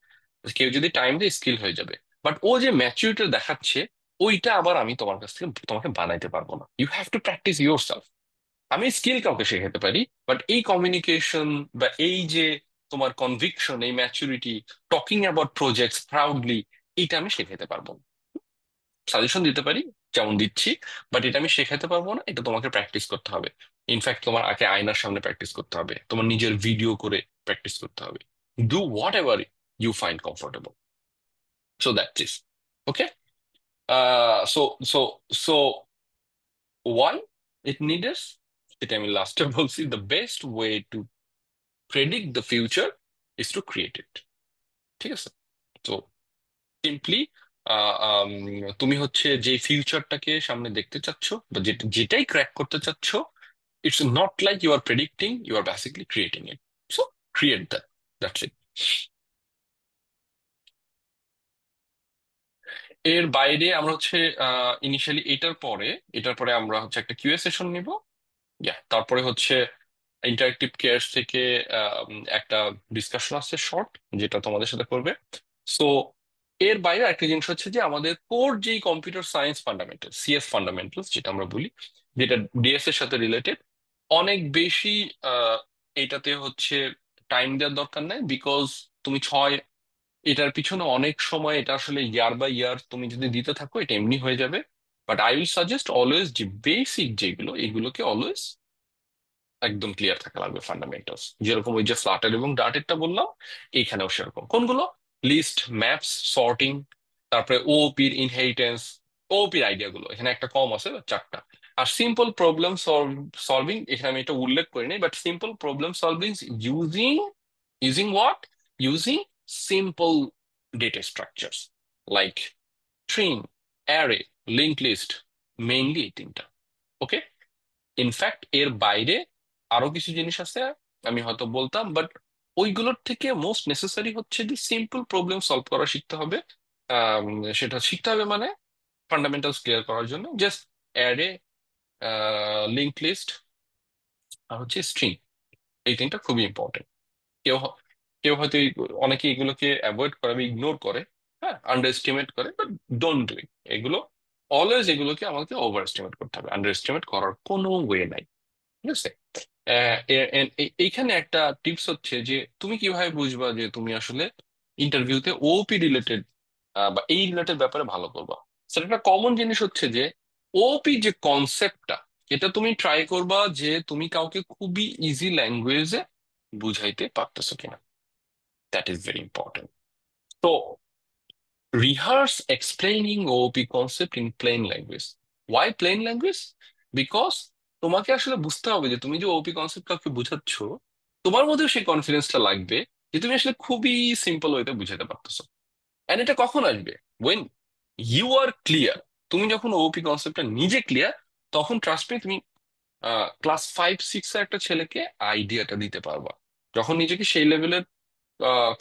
কেউ যদি টাইম দিয়ে স্কিল হয়ে যাবে। বাট ও যে ম্যাচুরিটি দেখাচ্ছে, ওইটা আবার আমি তোমার কাছ থেকে তোমাকে বানাইতে পারবো না। You have to practice yourself. আমি স্কিল কাউকে শেখাতে পারি, বাট এই কমিউনিকেশন বা এই যে তোমার কনভিকশন, এই maturity, talking about projects proudly, এইটা আমি শেখাতে পারবো না। সাজেশন দিতে পারি যেমন দিচ্ছি, বাট এটা আমি শেখাতে পারবো না, এটা তোমাকে প্র্যাকটিস করতে হবে। ইনফ্যাক্ট তোমার আগে আয়নার সামনে প্র্যাকটিস করতে হবে, তোমার নিজের ভিডিও করে প্র্যাকটিস করতে হবে। Do whatever you find comfortable. So that is okay. So so so why it needs, এটা আমি লাস্টে বলছি, the best way to predict the future is to create it. ঠিক আছে। তো সিম্পলি তুমি হচ্ছে যে ফিউচারটাকে সামনে দেখতে চাচ্ছ বা যেটাই ক্র্যাক করতে চাচ্ছ, it's not like you are predicting, you are basically creating it. So create that. That's it. এর বাইরে আমরা হচ্ছে ইনিশিয়ালি এটার পরে আমরা হচ্ছে একটা কিউএ সেশন নিব। তারপরে হচ্ছে ইন্টারেক্টিভ কেয়ার থেকে একটা ডিসকাশন আছে শর্ট, যেটা তোমাদের সাথে করবে। সো এর বাইরে একটা জিনিস হচ্ছে যে আমাদের কোর যেই computer science fundamental, CS fundamentals যেটা আমরা বলি, যেটা ডিএস এর সাথে রিলেটেড, অনেক বেশি আহ, এটাতে হচ্ছে টাইম দেওয়ার দরকার নাই। বিকজ তুমি এটার পিছনে অনেক সময়, এটা আসলে ইয়ার বাই ইয়ার তুমি যদি দিতে থাকো এটা এমনি হয়ে যাবে। But I will suggest always যে বেসিক যেগুলো, এগুলোকে অলওয়েজ একদম ক্লিয়ার থাকা লাগবে ফান্ডামেন্টালস। যেরকম ওই যে ফ্লাটার এবং ডার্টেরটা বললাম, এইখানেও সেরকম। কোনগুলো? লিস্ট, ম্যাপস, সর্টিং, তারপরে ওওপির ইনহেরিটেন্স, ওওপির আইডিয়া গুলো এখানে একটা কম আছে, চারটা। আর সিম্পল প্রবলেম সলভিং, এখানে আমি এটা উল্লেখ করিনি, but simple problem solving using using what using simple data structures like string, array, link list, mainly এই তিনটা। ওকে। ইনফ্যাক্ট এর বাইরে আরো কিছু জিনিস আছে, আমি হয়তো বলতাম, বাট ওইগুলোর থেকে মোস্ট নেসেসারি হচ্ছে যে সিম্পল প্রবলেম সলভ করা শিখতে হবে। আম, সেটা শিখতে হবে মানে ফান্ডামেন্টালস ক্লিয়ার করার জন্য জাস্ট অ্যারে, লিঙ্ক লিস্ট, আর হচ্ছে স্ট্রিং, এই তিনটা খুবই ইম্পর্টেন্ট। কেউ হ- কেউ হয়তো অনেকে এগুলোকে অ্যাভয়েড করে বা ইগনোর করে, হ্যাঁ, আন্ডার এস্টিমেট করে, বাট ডোন্ট ডু ইট। এগুলো অলওয়েজ, এগুলোকে আমাকে ওভার এস্টিমেট করতে হবে, আন্ডার এস্টিমেট করার কোনো ওয়ে নাই। ঠিক আছে। এইখানে একটা টিপস হচ্ছে যে তুমি কিভাবে বুঝবা যে তুমি আসলে ইন্টারভিউতে ওপি রিলেটেড বা এই রিলেটেড ব্যাপারে ভালো করবা। সেটা একটা কমন জিনিস হচ্ছে যে ওপি যে কনসেপ্টটা, এটা তুমি ট্রাই করবা যে তুমি কাউকে খুবই ইজি ল্যাঙ্গুয়েজে বুঝাইতে পারতেছো কিনা। That is very important. তো rehearse explaining OOP concept in plain language. Why plain language? Because তোমাকে আসলে বুঝতে হবে যে তুমি যে ওপি কনসেপ্ট কাউকে বুঝাচ্ছ, তোমার মধ্যেও সেই কনফিডেন্সটা লাগবে যে তুমি আসলে খুবই সিম্পল ওয়েতে বুঝাতে পারতেছো। এন্ড এটা কখন আসবে? When you are clear. তুমি যখন ওপি কনসেপ্টটা নিজে ক্লিয়ার, তখন ট্রাস্ট মি, তুমি ক্লাস 5-6 এর একটা ছেলেকে আইডিয়াটা দিতে পারবা। যখন নিজেকে সেই লেভেলের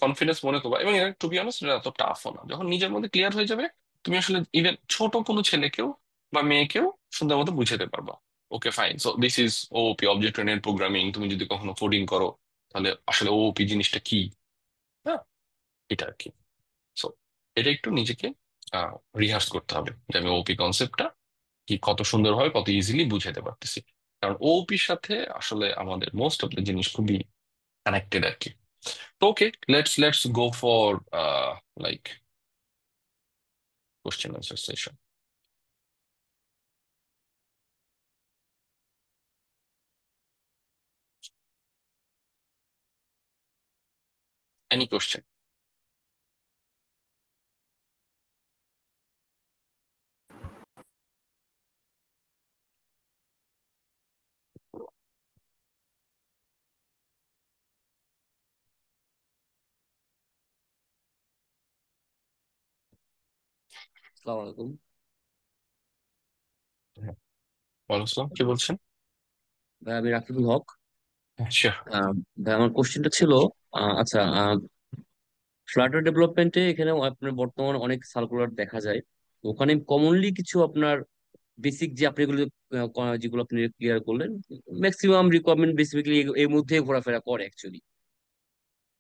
কনফিডেন্স মনে করবা, এবং টু বি অনেস্ট এটা এত টাফও না, যখন নিজের মধ্যে ক্লিয়ার হয়ে যাবে, তুমি আসলে ইভেন ছোট কোনো ছেলেকেও বা মেয়েকেও সুন্দর মতো বুঝাতে পারবা। Okay fine, so this is OP, object oriented programming. তুমি যদি কখনো কোডিং করো, তাহলে আসলে ওপি জিনিসটা কি, হ্যাঁ, এটা আর কি। সো এটা একটু নিজেকে রিহার্স করতে হবে যে আমি ওপি কনসেপ্টটা কি কত সুন্দরভাবে, কত ইজিলি বুঝাতে পারতেছি। কারণ ওপির সাথে আসলে আমাদের মোস্ট অফ দ্য জিনিস খুবই কানেক্টেড আর কি। তো okay, let's go for like question answer session. Any question? আসসালামু আলাইকুম। বলো, কি বলছেন? ভাই, আমি রাকিবুল হক। শিওর। ভাই, আমার কোশ্চেনটা ছিল, আচ্ছা, ফ্লাটার ডেভেলপমেন্টে এখানে আপনার বর্তমানে অনেক সার্কুলার দেখা যায়। তো ওখানে কমনলি কিছু আপনার বেসিক যে আপনি এগুলো যেগুলো আপনি ক্লিয়ার করলেন, ম্যাক্সিমাম রিকোয়ারমেন্ট বেসিক্যালি এর মধ্যে ঘোরাফেরা করে অ্যাকচুয়ালি।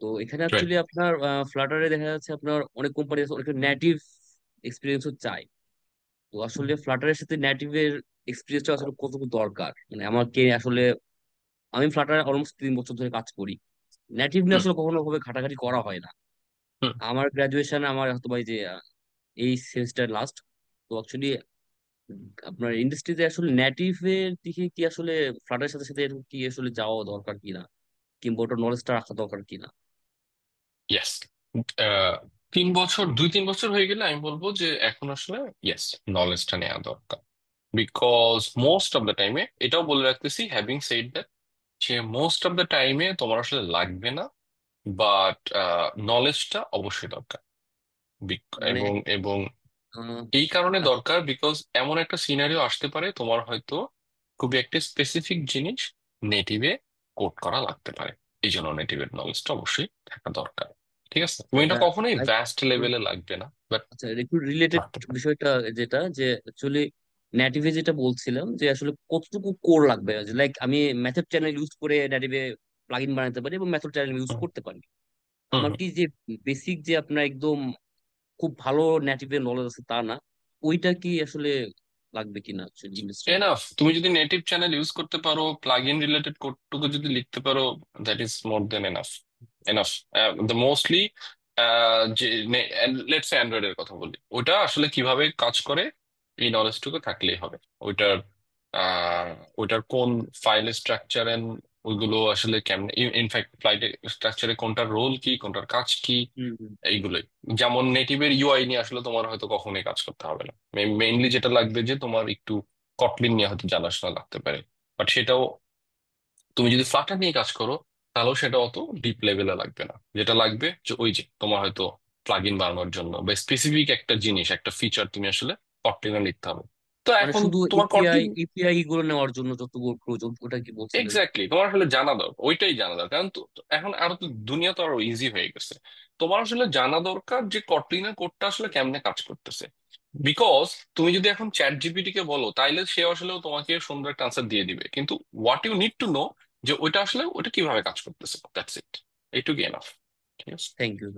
তো এখানে রাইট। অ্যাকচুয়ালি আপনার ফ্লাটারে দেখা যাচ্ছে আপনার অনেক কোম্পানি আছে, অনেক নেটিভ এক্সপিরিয়েন্সও চায়। তো আসলে ফ্লাটারের সাথে নেটিভের এক্সপিরিয়েন্সটা আসলে কতটুকু দরকার, মানে আমাকে আসলে, আমি ফ্লাটার অলমোস্ট 3 বছর ধরে কাজ করি। নেটিভ নিয়ে হুম আসলে কখনো ভাবে ঘাটাঘাটি করা হয় না। হুম। আমার গ্রাজুয়েশন আমার হয়তো ভাই যে এই সেমিস্টার লাস্ট। তো অ্যাকচুয়ালি আপনার ইন্ডাস্ট্রিতে আসলে নেটিভের দিকে কি আসলে ফ্লাটারের সাথে সাথে এরকম কি আসলে যাওয়া দরকার কিনা, কিংবা ওটা নলেজটা রাখা দরকার কিনা? ইয়েস। 3 বছর, 2-3 বছর হয়ে গেলে আমি বলবো যে এখন আসলে ইয়েস, নলেজটা নেওয়া দরকার। বিকজ মোস্ট অফ দ্য টাইমে, এটাও বলে রাখতেছি, having said that, say most of the টাইমে তোমার আসলে লাগবে না, বাট নলেজটা অবশ্যই দরকার। মানে এবং এবং আহ, এই কারণে আচ্ছা, দরকার বিকজ এমন একটা সিনারিও আসতে পারে তোমার হয়তো খুবই একটা স্পেসিফিক জিনিস নেটিভে কোড করা লাগতে পারে। এই জন্য নেটিভের নলেজটা অবশ্যই থাকা দরকার। ঠিক আছে, তুমি এটা কখনোই ভ্যাস্ট লেভেলে লাগবে না, বাট আচ্ছা, একটু রিলেটেড লাগতে পারে। বিষয়টা, যেটা যে অ্যাকচুয়ালি নেটিভে যেটা বলছিলাম যে আসলে কতটুকু কোর লাগবে, লাইক আমি মেথড চ্যানেল ইউজ করে নেটিভে প্লাগইন বানাতে পারি এবং মেথড চ্যানেল ইউজ হুম করতে পারি। হুম আমার হুম। কি যে বেসিক যে আপনার একদম খুব ভালো নেটিভের নলেজ আছে তা না, ওইটা কি আসলে লাগবে কিনা অ্যাকচুয়ালি ইন্ডাস্ট্রিতে? এনাফ, তুমি যদি নেটিভ চ্যানেল ইউজ করতে পারো, প্লাগ ইন রিলেটেড কোডটুকু যদি লিখতে পারো, that is more than enough. Enough. The mostly যে লেটস অ্যান্ড্রয়েডের কথা বলি, ওটা আসলে কিভাবে কাজ করে এই নলেজটুকু থাকলেই হবে। ওইটার আহ, ওইটার কোন ফাইল স্ট্রাকচার এন্ড ওইগুলো আসলে কেমন, ইনফ্যাক্ট ফ্লাইট স্ট্রাকচারে কোনটার রোল কি, কোনটার কাজ কি, হুম হুম। এইগুলোই। যেমন নেটিভের ইউআই নিয়ে আসলে তোমার হয়তো কখনোই কাজ করতে হবে না। মেইনলি যেটা লাগবে যে তোমার একটু কটলিন নিয়ে হয়তো জানাশোনা লাগতে পারে, বাট সেটাও তুমি যদি ফ্লাটার নিয়ে কাজ করো তাহলেও সেটা অত ডিপ লেভেলে লাগবে না। যেটা লাগবে যে ওই যে তোমার হয়তো প্লাগ ইন বানানোর জন্য বা স্পেসিফিক একটা জিনিস, একটা ফিচার তুমি আসলে কটলিনে লিখতে হবে। তো মানে এখন শুধু তোমার এপিআই কটলিন, এপিআই গুলো নেওয়ার জন্য যতগুলো প্রয়োজন, ওটা কি বলছিলেন? এক্স্যাক্টলি, তোমার আসলে জানা দরকার, ওইটাই জানা দরকার। কারণ এখন আরো তো দুনিয়া তো আরো ইজি হয়ে গেছে। তোমার আসলে জানা দরকার যে কটলিনের কোডটা আসলে কেমনে কাজ করতেছে। বিকজ তুমি যদি এখন চ্যাট জিপিটি কে বলো তাইলে সে আসলে তোমাকে সুন্দর একটা আনসার দিয়ে দিবে, কিন্তু what you need to know যে ওইটা আসলে ওটা কিভাবে কাজ করতেছে, দ্যাটস ইট। এইটুকু এনাফ। ঠিক আছে। Thank you.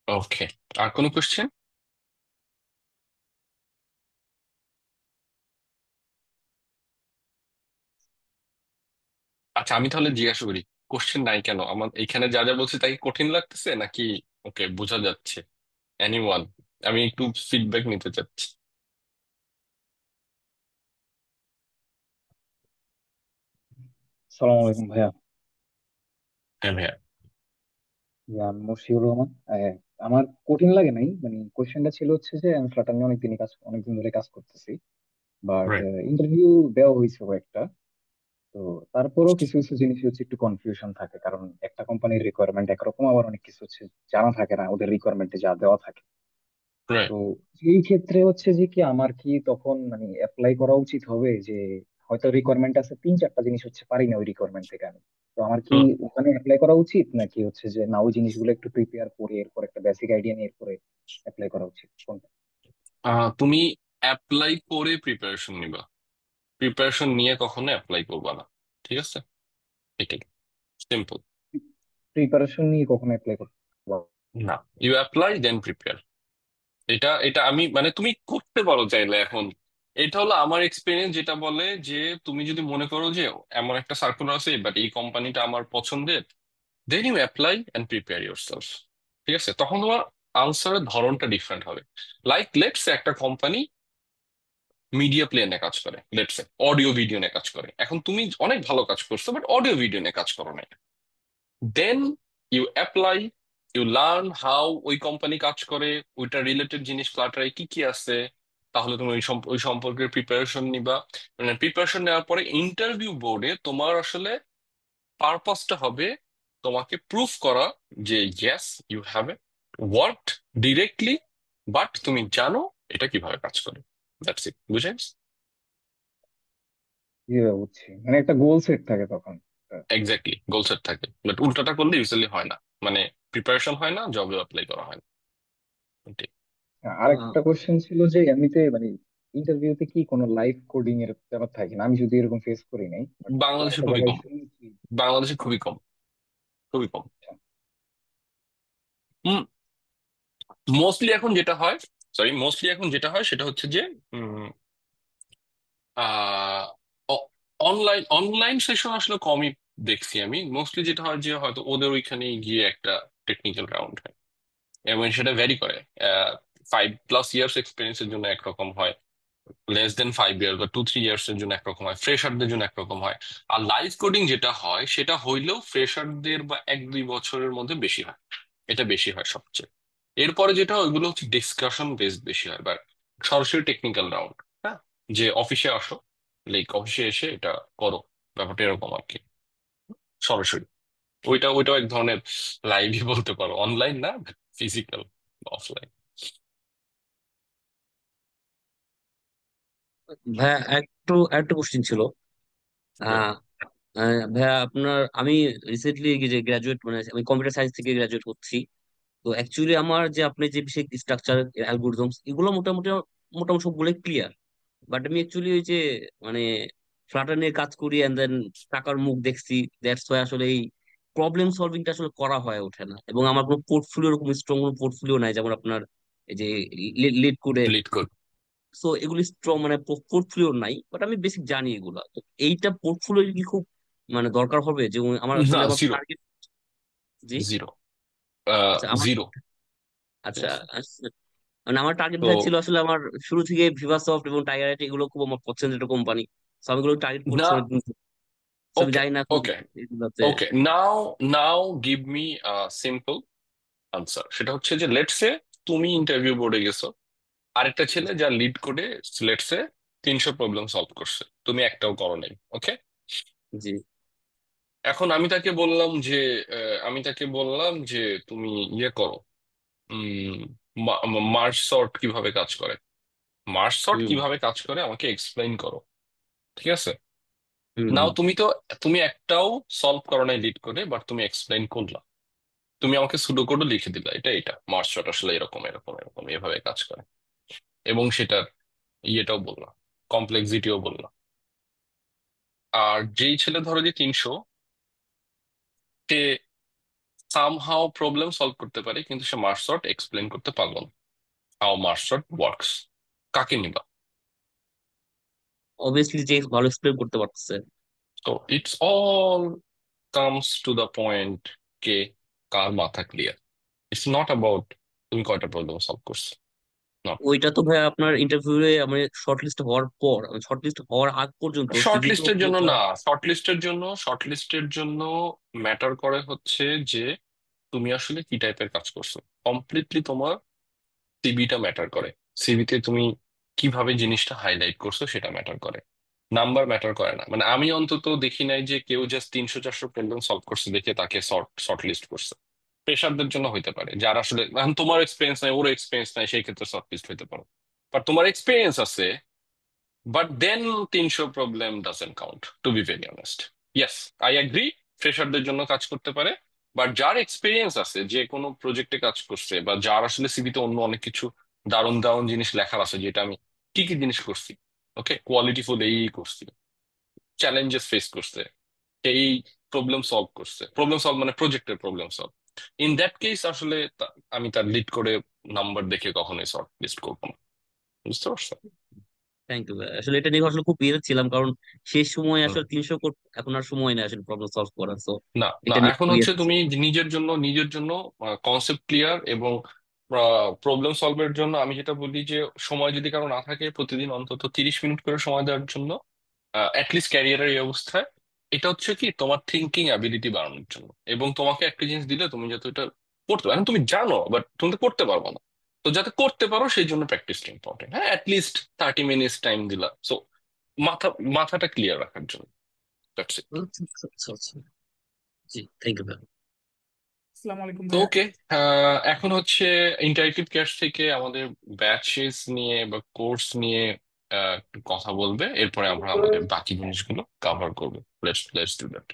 ওকে, আর কোনো কোশ্চেন? আচ্ছা, আমি তাহলে জিজ্ঞাসা করি, কোশ্চেন নাই কেন? আমার এখানে যা যা বলছি তাই কঠিন লাগতেছে নাকি ওকে বোঝা যাচ্ছে? এনিওয়ান, আমি একটু ফিডব্যাক নিতে চাচ্ছি। সালাম আলাইকুম ভাইয়া। হ্যাঁ ভাইয়া। আমি মশিউর রহমান। আমার কঠিন লাগে নাই, মানে কোয়েশ্চেনটা ছিল হচ্ছে যে আমি ফ্লাটার নিয়ে অনেকদিন ধরে কাজ করতেছি, বাট রাইট। ইন্টারভিউ দেওয়া হয়েছে কয়েকটা। তো তারপরেও কিছু কিছু জিনিস হচ্ছে একটু কনফিউশন থাকে, কারণ একটা কোম্পানির রিকোয়ারমেন্ট একরকম, আবার অনেক কিছু হচ্ছে জানা থাকে না ওদের রিকোয়ারমেন্টে যা দেওয়া থাকে। রাইট। তো এই ক্ষেত্রে হচ্ছে যে কি আমার কি তখন মানে অ্যাপ্লাই করা উচিত হবে যে হয়তো রিকোয়ারমেন্ট আছে 3-4টা জিনিস হচ্ছে পারি না ওই রিকোয়ারমেন্ট থেকে আমি, তো আমার কি ওখানে অ্যাপ্লাই করা উচিত, নাকি হচ্ছে যে না ওই জিনিসগুলো একটু প্রিপেয়ার করে এরপর একটা বেসিক আইডিয়া নিয়ে এরপরে অ্যাপ্লাই করা উচিত কোনটা? তুমি অ্যাপ্লাই করে প্রিপারেশন নিবা, প্রিপারেশন নিয়ে কখনো অ্যাপ্লাই করবা না। ঠিক আছে, এটাই সিম্পল। প্রিপারেশন নিয়ে কখনো অ্যাপ্লাই করতে পারবো? না, ইউ অ্যাপ্লাই দেন প্রিপেয়ার। এটা এটা আমি মানে তুমি করতে পারো চাইলে এখন। এটা হলো আমার এক্সপিরিয়েন্স, যেটা বলে যে তুমি যদি মনে করো যে এমন একটা সার্কুলার আছে বাট এই কোম্পানিটা আমার পছন্দের, then you apply and prepare yourself. ঠিক আছে, তখন তোমার আনসারের ধরনটা ডিফারেন্ট হবে। লাইক লেটস একটা কোম্পানি মিডিয়া প্লে নিয়ে কাজ করে, লেটস অডিও ভিডিও নিয়ে কাজ করে, এখন তুমি অনেক ভালো কাজ করছো বাট অডিও ভিডিও নিয়ে কাজ করো না, then you apply, you learn how ওই কোম্পানি কাজ করে, ওইটা রিলেটেড জিনিস ফ্লাটারে কি কি আছে, তাহলে তুমি ওই সম্পর্কে প্রিপারেশন নিবা। মানে প্রিপারেশন নেওয়ার পরে ইন্টারভিউ বোর্ডে তোমার আসলে পারপাসটা হবে তোমাকে প্রুফ করা যে yes you have a worked directly, but তুমি জানো এটা কিভাবে কাজ করে। দ্যাটস ইট, বুঝেছ? ইয়ে বুঝছি, মানে একটা গোল সেট থাকে তখন। এক্স্যাক্টলি, গোল সেট থাকে, বাট উল্টাটা করলে ইউজুয়ালি হয় না, মানে প্রিপারেশন হয় না, জবে অ্যাপ্লাই করা হয় না। ঠিক। আহ, আরেকটা কোশ্চেন ছিল যে এমনিতে মানে ইন্টারভিউতে কি কোনো লাইভ কোডিং এর ব্যাপার থাকে না? আমি যদি এরকম ফেস করি নাই, বাট বাংলাদেশে একটা খুবই জায়গায় কম, শুনেছি। বাংলাদেশে খুবই কম, খুবই কম। আচ্ছা। মোস্টলি এখন যেটা হয়, মোস্টলি এখন যেটা হয় সেটা হচ্ছে যে অনলাইন অনলাইন সেশন আসলে কমই দেখছি আমি। মোস্টলি যেটা হয় যে হয়তো ওদের ওইখানে গিয়ে একটা টেকনিক্যাল রাউন্ড হয়, এবং সেটা ভ্যারি করে। 5+ ইয়ার্স এক্সপিরিয়েন্সের জন্য একরকম হয়, লেস দেন 5 ইয়ার্স বা 2-3 ইয়ার্স এর জন্য একরকম হয়, ফ্রেশারদের জন্য একরকম হয়। আর লাইভ কোডিং যেটা হয় সেটা হইলেও ফ্রেশারদের বা 1-2 বছরের মধ্যে বেশি হয়, এটা বেশি হয় সবচেয়ে। এরপরে যেটা হয়, ওইগুলো হচ্ছে ডিসকাশন বেসড বেশি হয়, বা সরাসরি টেকনিক্যাল রাউন্ড। হ্যাঁ, যে অফিসে আসো, লাইক অফিসে এসে এটা করো, ব্যাপারটা এরকম আর কি, সরাসরি। ওইটাও এক ধরনের লাইভই বলতে পারো, অনলাইন না, ফিজিক্যাল, অফলাইন। ভাইয়া একটু একটা কোশ্চেন ছিল। আহ ভাইয়া আপনার, আমি রিসেন্টলি যে গ্রাজুয়েট, মানে আমি কম্পিউটার সায়েন্স থেকে গ্রাজুয়েট করছি। তো অ্যাকচুয়ালি আমার যে আপনি যে বিষয় স্ট্রাকচার, অ্যালগোরিদমস, এগুলো মোটামুটি মোটামুটি সবগুলো ক্লিয়ার। বাট আমি অ্যাকচুয়ালি ওই যে মানে ফ্লাটার নিয়ে কাজ করি এন্ড দেন টাকার মুখ দেখছি, দ্যাটস ওয়াই আসলে এই প্রবলেম সলভিংটা আসলে করা হয়ে ওঠে না। এবং আমার কোনো পোর্টফোলিও, এরকম স্ট্রং কোনো পোর্টফোলিও নাই যেমন আপনার এই যে লিড করে। Lead code. সো এগুলি স্ট্রং মানে পোর্টফোলিও নাই, বাট আমি বেসিক জানি এগুলা। তো এইটা পোর্টফোলিও কি খুব মানে দরকার হবে যে আমার না, আসলে আমার জিরো, টার্গেট? জি। জিরো, আচ্ছা আমার, জিরো। আচ্ছা আচ্ছা, মানে আমার টার্গেট তো ভাই ছিল আসলে আমার শুরু থেকে ভিভাসফট এবং টাইগার আইটি এগুলো খুব আমার পছন্দের একটা কোম্পানি। তো আমি এগুলো টার্গেট না, করছি অনেক দিন থেকে। So আমি ওকে, জানি না এখন ওকে, এগুলোতে। ওকে, নাও, নাও গিভ মি সিম্পল আনসার। সেটা হচ্ছে যে লেটস সে তুমি ইন্টারভিউ বোর্ডে গেছো, আরেকটা ছেলে যা লিড করে লেটস সে 300 প্রবলেম সলভ করছে, তুমি একটাও করো নাই, ওকে? জি। এখন আমি তাকে বললাম যে তুমি ইয়ে করো, উম মার্জ সর্ট কিভাবে কাজ করে, মার্জ সর্ট হুম কিভাবে কাজ করে আমাকে এক্সপ্লেইন করো। ঠিক আছে, হুম নাও হুম। তুমি একটাও সলভ করো নাই লিড করে, বাট তুমি এক্সপ্লেইন করলা, তুমি আমাকে সুডোকোডও লিখে দিলা, এটা মার্জ সর্ট আসলে এরকম এরকম এরকম এভাবে কাজ করে, এবং সেটার ইয়েটাও বললাম, কমপ্লেক্সিটিও বললাম। আর যেই ছেলে ধরো যে 300, সে সামহাও প্রবলেম সলভ করতে পারে কিন্তু সে মার্জ সর্ট এক্সপ্লেন করতে পারলো না, হাউ মার্জ সর্ট ওয়ার্কস, কাকে নিবা? অবভিয়াসলি যে ভালো এক্সপ্লেন করতে পারতেছে। তো it's all comes to the point, কে কার মাথা ক্লিয়ার। ইটস নট অ্যাবাউট তুমি কয়টা প্রবলেম সলভ করছো, নট। ওইটা তো ভাই আপনার ইন্টারভিউয়ে আমি শর্ট লিস্ট হওয়ার পর, শর্ট লিস্ট হওয়ার আগ পর্যন্ত শর্ট সিভি তো লিস্টের জন্য পুরোটা। না, শর্ট লিস্টের জন্য ম্যাটার করে হচ্ছে যে তুমি আসলে কি টাইপের কাজ করছো, কমপ্লিটলি তোমার সিভিটা ম্যাটার করে। সিভিতে তুমি কিভাবে জিনিসটা হাইলাইট করছো সেটা ম্যাটার করে, নাম্বার ম্যাটার করে না। মানে আমি অন্তত দেখি নাই যে কেউ জাস্ট 300-400 প্রবলেম সলভ করছে দেখে তাকে শর্ট লিস্ট করছে। প্রেশারদের জন্য হইতে পারে, যার আসলে এখন তোমার এক্সপিরিয়েন্স নাই, ওর এক্সপিরিয়েন্স নাই, সেই ক্ষেত্রে শর্ট লিস্ট হইতে পারে। বাট তোমার এক্সপিরিয়েন্স আছে, but then 300 problem doesn't count, to be very honest. Yes, I agree, ফ্রেশারদের জন্য কাজ করতে পারে, বাট যার এক্সপিরিয়েন্স আছে, যে কোনো প্রজেক্টে কাজ করছে, বা যার আসলে সিভিতে অন্য অনেক কিছু দারুণ দারুণ জিনিস লেখার আছে, যেটা আমি কি কি জিনিস করছি, ওকে, কোয়ালিটিফুল এই করছি, চ্যালেঞ্জেস ফেস করছে, সেই প্রবলেম সলভ করছে, প্রবলেম সলভ মানে প্রজেক্টের problem solve, in that case আসলে আমি তার লিড করে নাম্বার দেখে কখনোই শর্ট লিস্ট করবো না। বুঝতে পারছো? Thank you. আসলে এটা নিয়ে আসলে খুব ইয়ে ছিলাম, কারণ শেষ সময় হুম। আসলে 300 কোড, এখন আর সময় নেই আসলে প্রবলেম সলভ করার। তো না না, এটা নিয়ে এখন একটু ইয়ে হচ্ছে তুমি ছিলাম। নিজের জন্য কনসেপ্ট ক্লিয়ার এবং প্রবলেম সলভের জন্য আমি যেটা বলি যে সময় যদি কারো না থাকে প্রতিদিন অন্তত 30 মিনিট করে সময় দেওয়ার জন্য, অ্যাটলিস্ট ক্যারিয়ারের এই অবস্থায়, এটা হচ্ছে কি তোমার থিঙ্কিং অ্যাবিলিটি বাড়ানোর জন্য। এবং তোমাকে একটা জিনিস দিলে তুমি যাতে এটা করতে পারো, এখন তুমি জানো বাট তুমি তো করতে পারবে না, তো যাতে করতে পারো সেই জন্য প্র্যাকটিসটা ইম্পর্টেন্ট। হ্যাঁ, অ্যাটলিস্ট 30 মিনিটস টাইম দিলা, সো মাথা মাথাটা ক্লিয়ার রাখার জন্য। That's it. আচ্ছা আচ্ছা আচ্ছা আচ্ছা। জি, থ্যাংক ইউ। আসসালামু আলাইকুম তো ভাইয়া। ওকে, এখন হচ্ছে ইন্টারেক্টিভ ক্যাশ থেকে আমাদের ব্যাচেস নিয়ে বা কোর্স নিয়ে একটু কথা বলবে, এরপরে আমরা আমাদের বাকি জিনিসগুলো কভার করবো। Let's do that.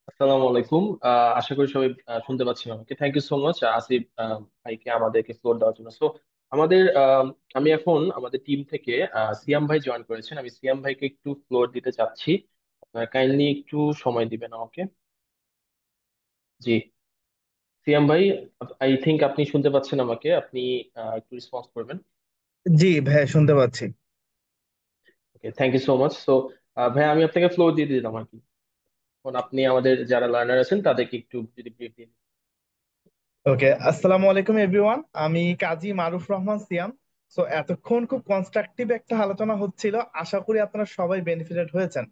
আসসালামু আলাইকুম। আশা করি সবাই শুনতে পাচ্ছেন আমাকে। Thank you so much Asif ভাইকে আমাদেরকে ফ্লোর দেওয়ার জন্য। সো আমাদের আমি এখন আমাদের টিম থেকে সিয়াম ভাই জয়েন করেছেন, আমি সিয়াম ভাইকে একটু ফ্লোর দিতে চাচ্ছি। কাইন্ডলি একটু সময় দিবেন আমাকে। জি, সিয়াম ভাই, আই থিংক আপনি শুনতে পাচ্ছেন আমাকে, আপনি একটু রেসপন্স করবেন। জি ভাইয়া, শুনতে পাচ্ছি। Okay, thank you so much. So ভাই আমি আপনাকে ফ্লোর দিয়ে দিলাম আর কি। এখন আপনি আমাদের যারা লার্নার আছেন তাদেরকে একটু যদি ব্রিফ দিন। ওকে, আসসালামু আলাইকুম এভরিওয়ান। আমি কাজী মারুফ রহমান সিয়াম। সো এতক্ষণ খুব কনস্ট্রাকটিভ একটা আলোচনা হচ্ছিল, আশা করি আপনারা সবাই বেনিফিটেড হয়েছেন।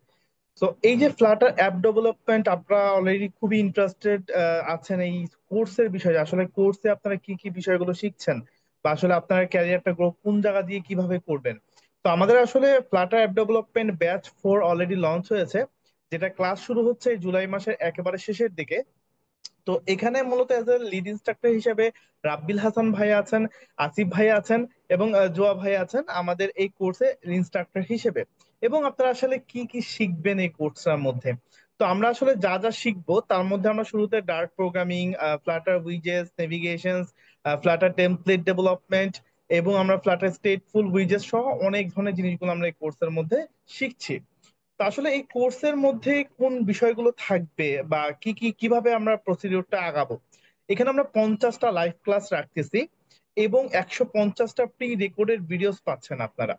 তো এই যে ফ্লাটার অ্যাপ ডেভেলপমেন্ট, আপনারা অলরেডি খুবই ইন্টারেস্টেড আছেন এই কোর্সের বিষয়ে। আসলে কোর্সে আপনারা কি কি বিষয়গুলো শিখছেন, বা আসলে আপনার ক্যারিয়ারটা গ্রো কোন জায়গা দিয়ে কিভাবে করবেন। তো আমাদের আসলে Flutter app development batch 4 already launch হয়েছে, যেটা ক্লাস শুরু হচ্ছে এই জুলাই মাসের একেবারে শেষের দিকে। তো এখানে মূলত এজ এ লিড ইনস্ট্রাক্টর হিসেবে রাব্বিল হাসান ভাই আছেন, আসিফ ভাই আছেন, এবং জোয়া ভাই আছেন আমাদের এই কোর্সে ইনস্ট্রাক্টর হিসেবে। এবং আপনারা আসলে কি কি শিখবেন এই কোর্সটার মধ্যে। তো আমরা আসলে যা যা শিখবো তার মধ্যে আমরা শুরুতে ডার্ক প্রোগ্রামিং, ফ্লাটার উইজেস, নেভিগেশন, ফ্লাটার টেমপ্লেট ডেভেলপমেন্ট, এবং আমরা ফ্লাটার স্টেটফুল উইজেস সহ অনেক ধরনের জিনিসগুলো আমরা এই কোর্সের মধ্যে শিখছি। তো আসলে এই কোর্সের মধ্যে কোন বিষয়গুলো থাকবে, বা কি কি কিভাবে আমরা প্রসিডিউরটা আগাবো। এখানে আমরা 50টা লাইভ ক্লাস রাখতেছি, এবং 150টা প্রি রেকর্ডেড ভিডিওস পাচ্ছেন আপনারা।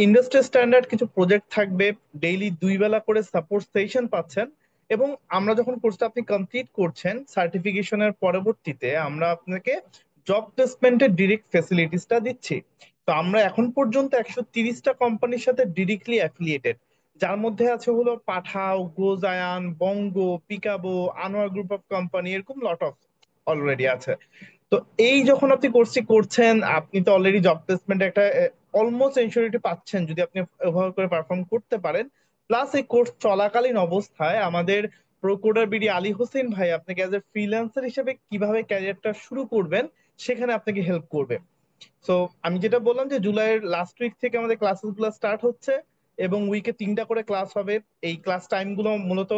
ইন্ডাস্ট্রি স্ট্যান্ডার্ড কিছু প্রজেক্ট থাকবে, ডেইলি 2 বেলা করে সাপোর্ট সেশন পাচ্ছেন। এবং আমরা যখন কোর্সটা আপনি কমপ্লিট করছেন সার্টিফিকেশনের পরবর্তীতে আমরা আপনাকে জব প্লেসমেন্টের ডিরেক্ট ফেসিলিটিসটা দিচ্ছি। তো আমরা এখন পর্যন্ত 130টা কোম্পানির সাথে ডিরেক্টলি অ্যাফিলিয়েটেড, যার মধ্যে আছে হলো পাঠাও, GoZayaan, বঙ্গো, পিকাবো, Anwar group of company, এরকম লট অফ অলরেডি আছে। তো এই যখন আপনি কোর্সটি করছেন, আপনি তো অলরেডি জব প্লেসমেন্ট একটা অলমোস্ট এনশিওরিটি পাচ্ছেন যদি আপনি ওভাবে করে পারফর্ম করতে পারেন। প্লাস এই কোর্স চলাকালীন অবস্থায় আমাদের প্রোকোডার বিডি আলী হোসেন ভাই আপনাকে অ্যাজ এ ফ্রিল্যান্সার হিসেবে কিভাবে ক্যারিয়ারটা শুরু করবেন সেখানে আপনাকে হেল্প করবে। সো আমি যেটা বললাম যে জুলাইয়ের লাস্ট উইক থেকে আমাদের ক্লাসেস গুলো স্টার্ট হচ্ছে, এবং উইকে 3টা করে ক্লাস হবে। এই ক্লাস টাইম গুলো মূলত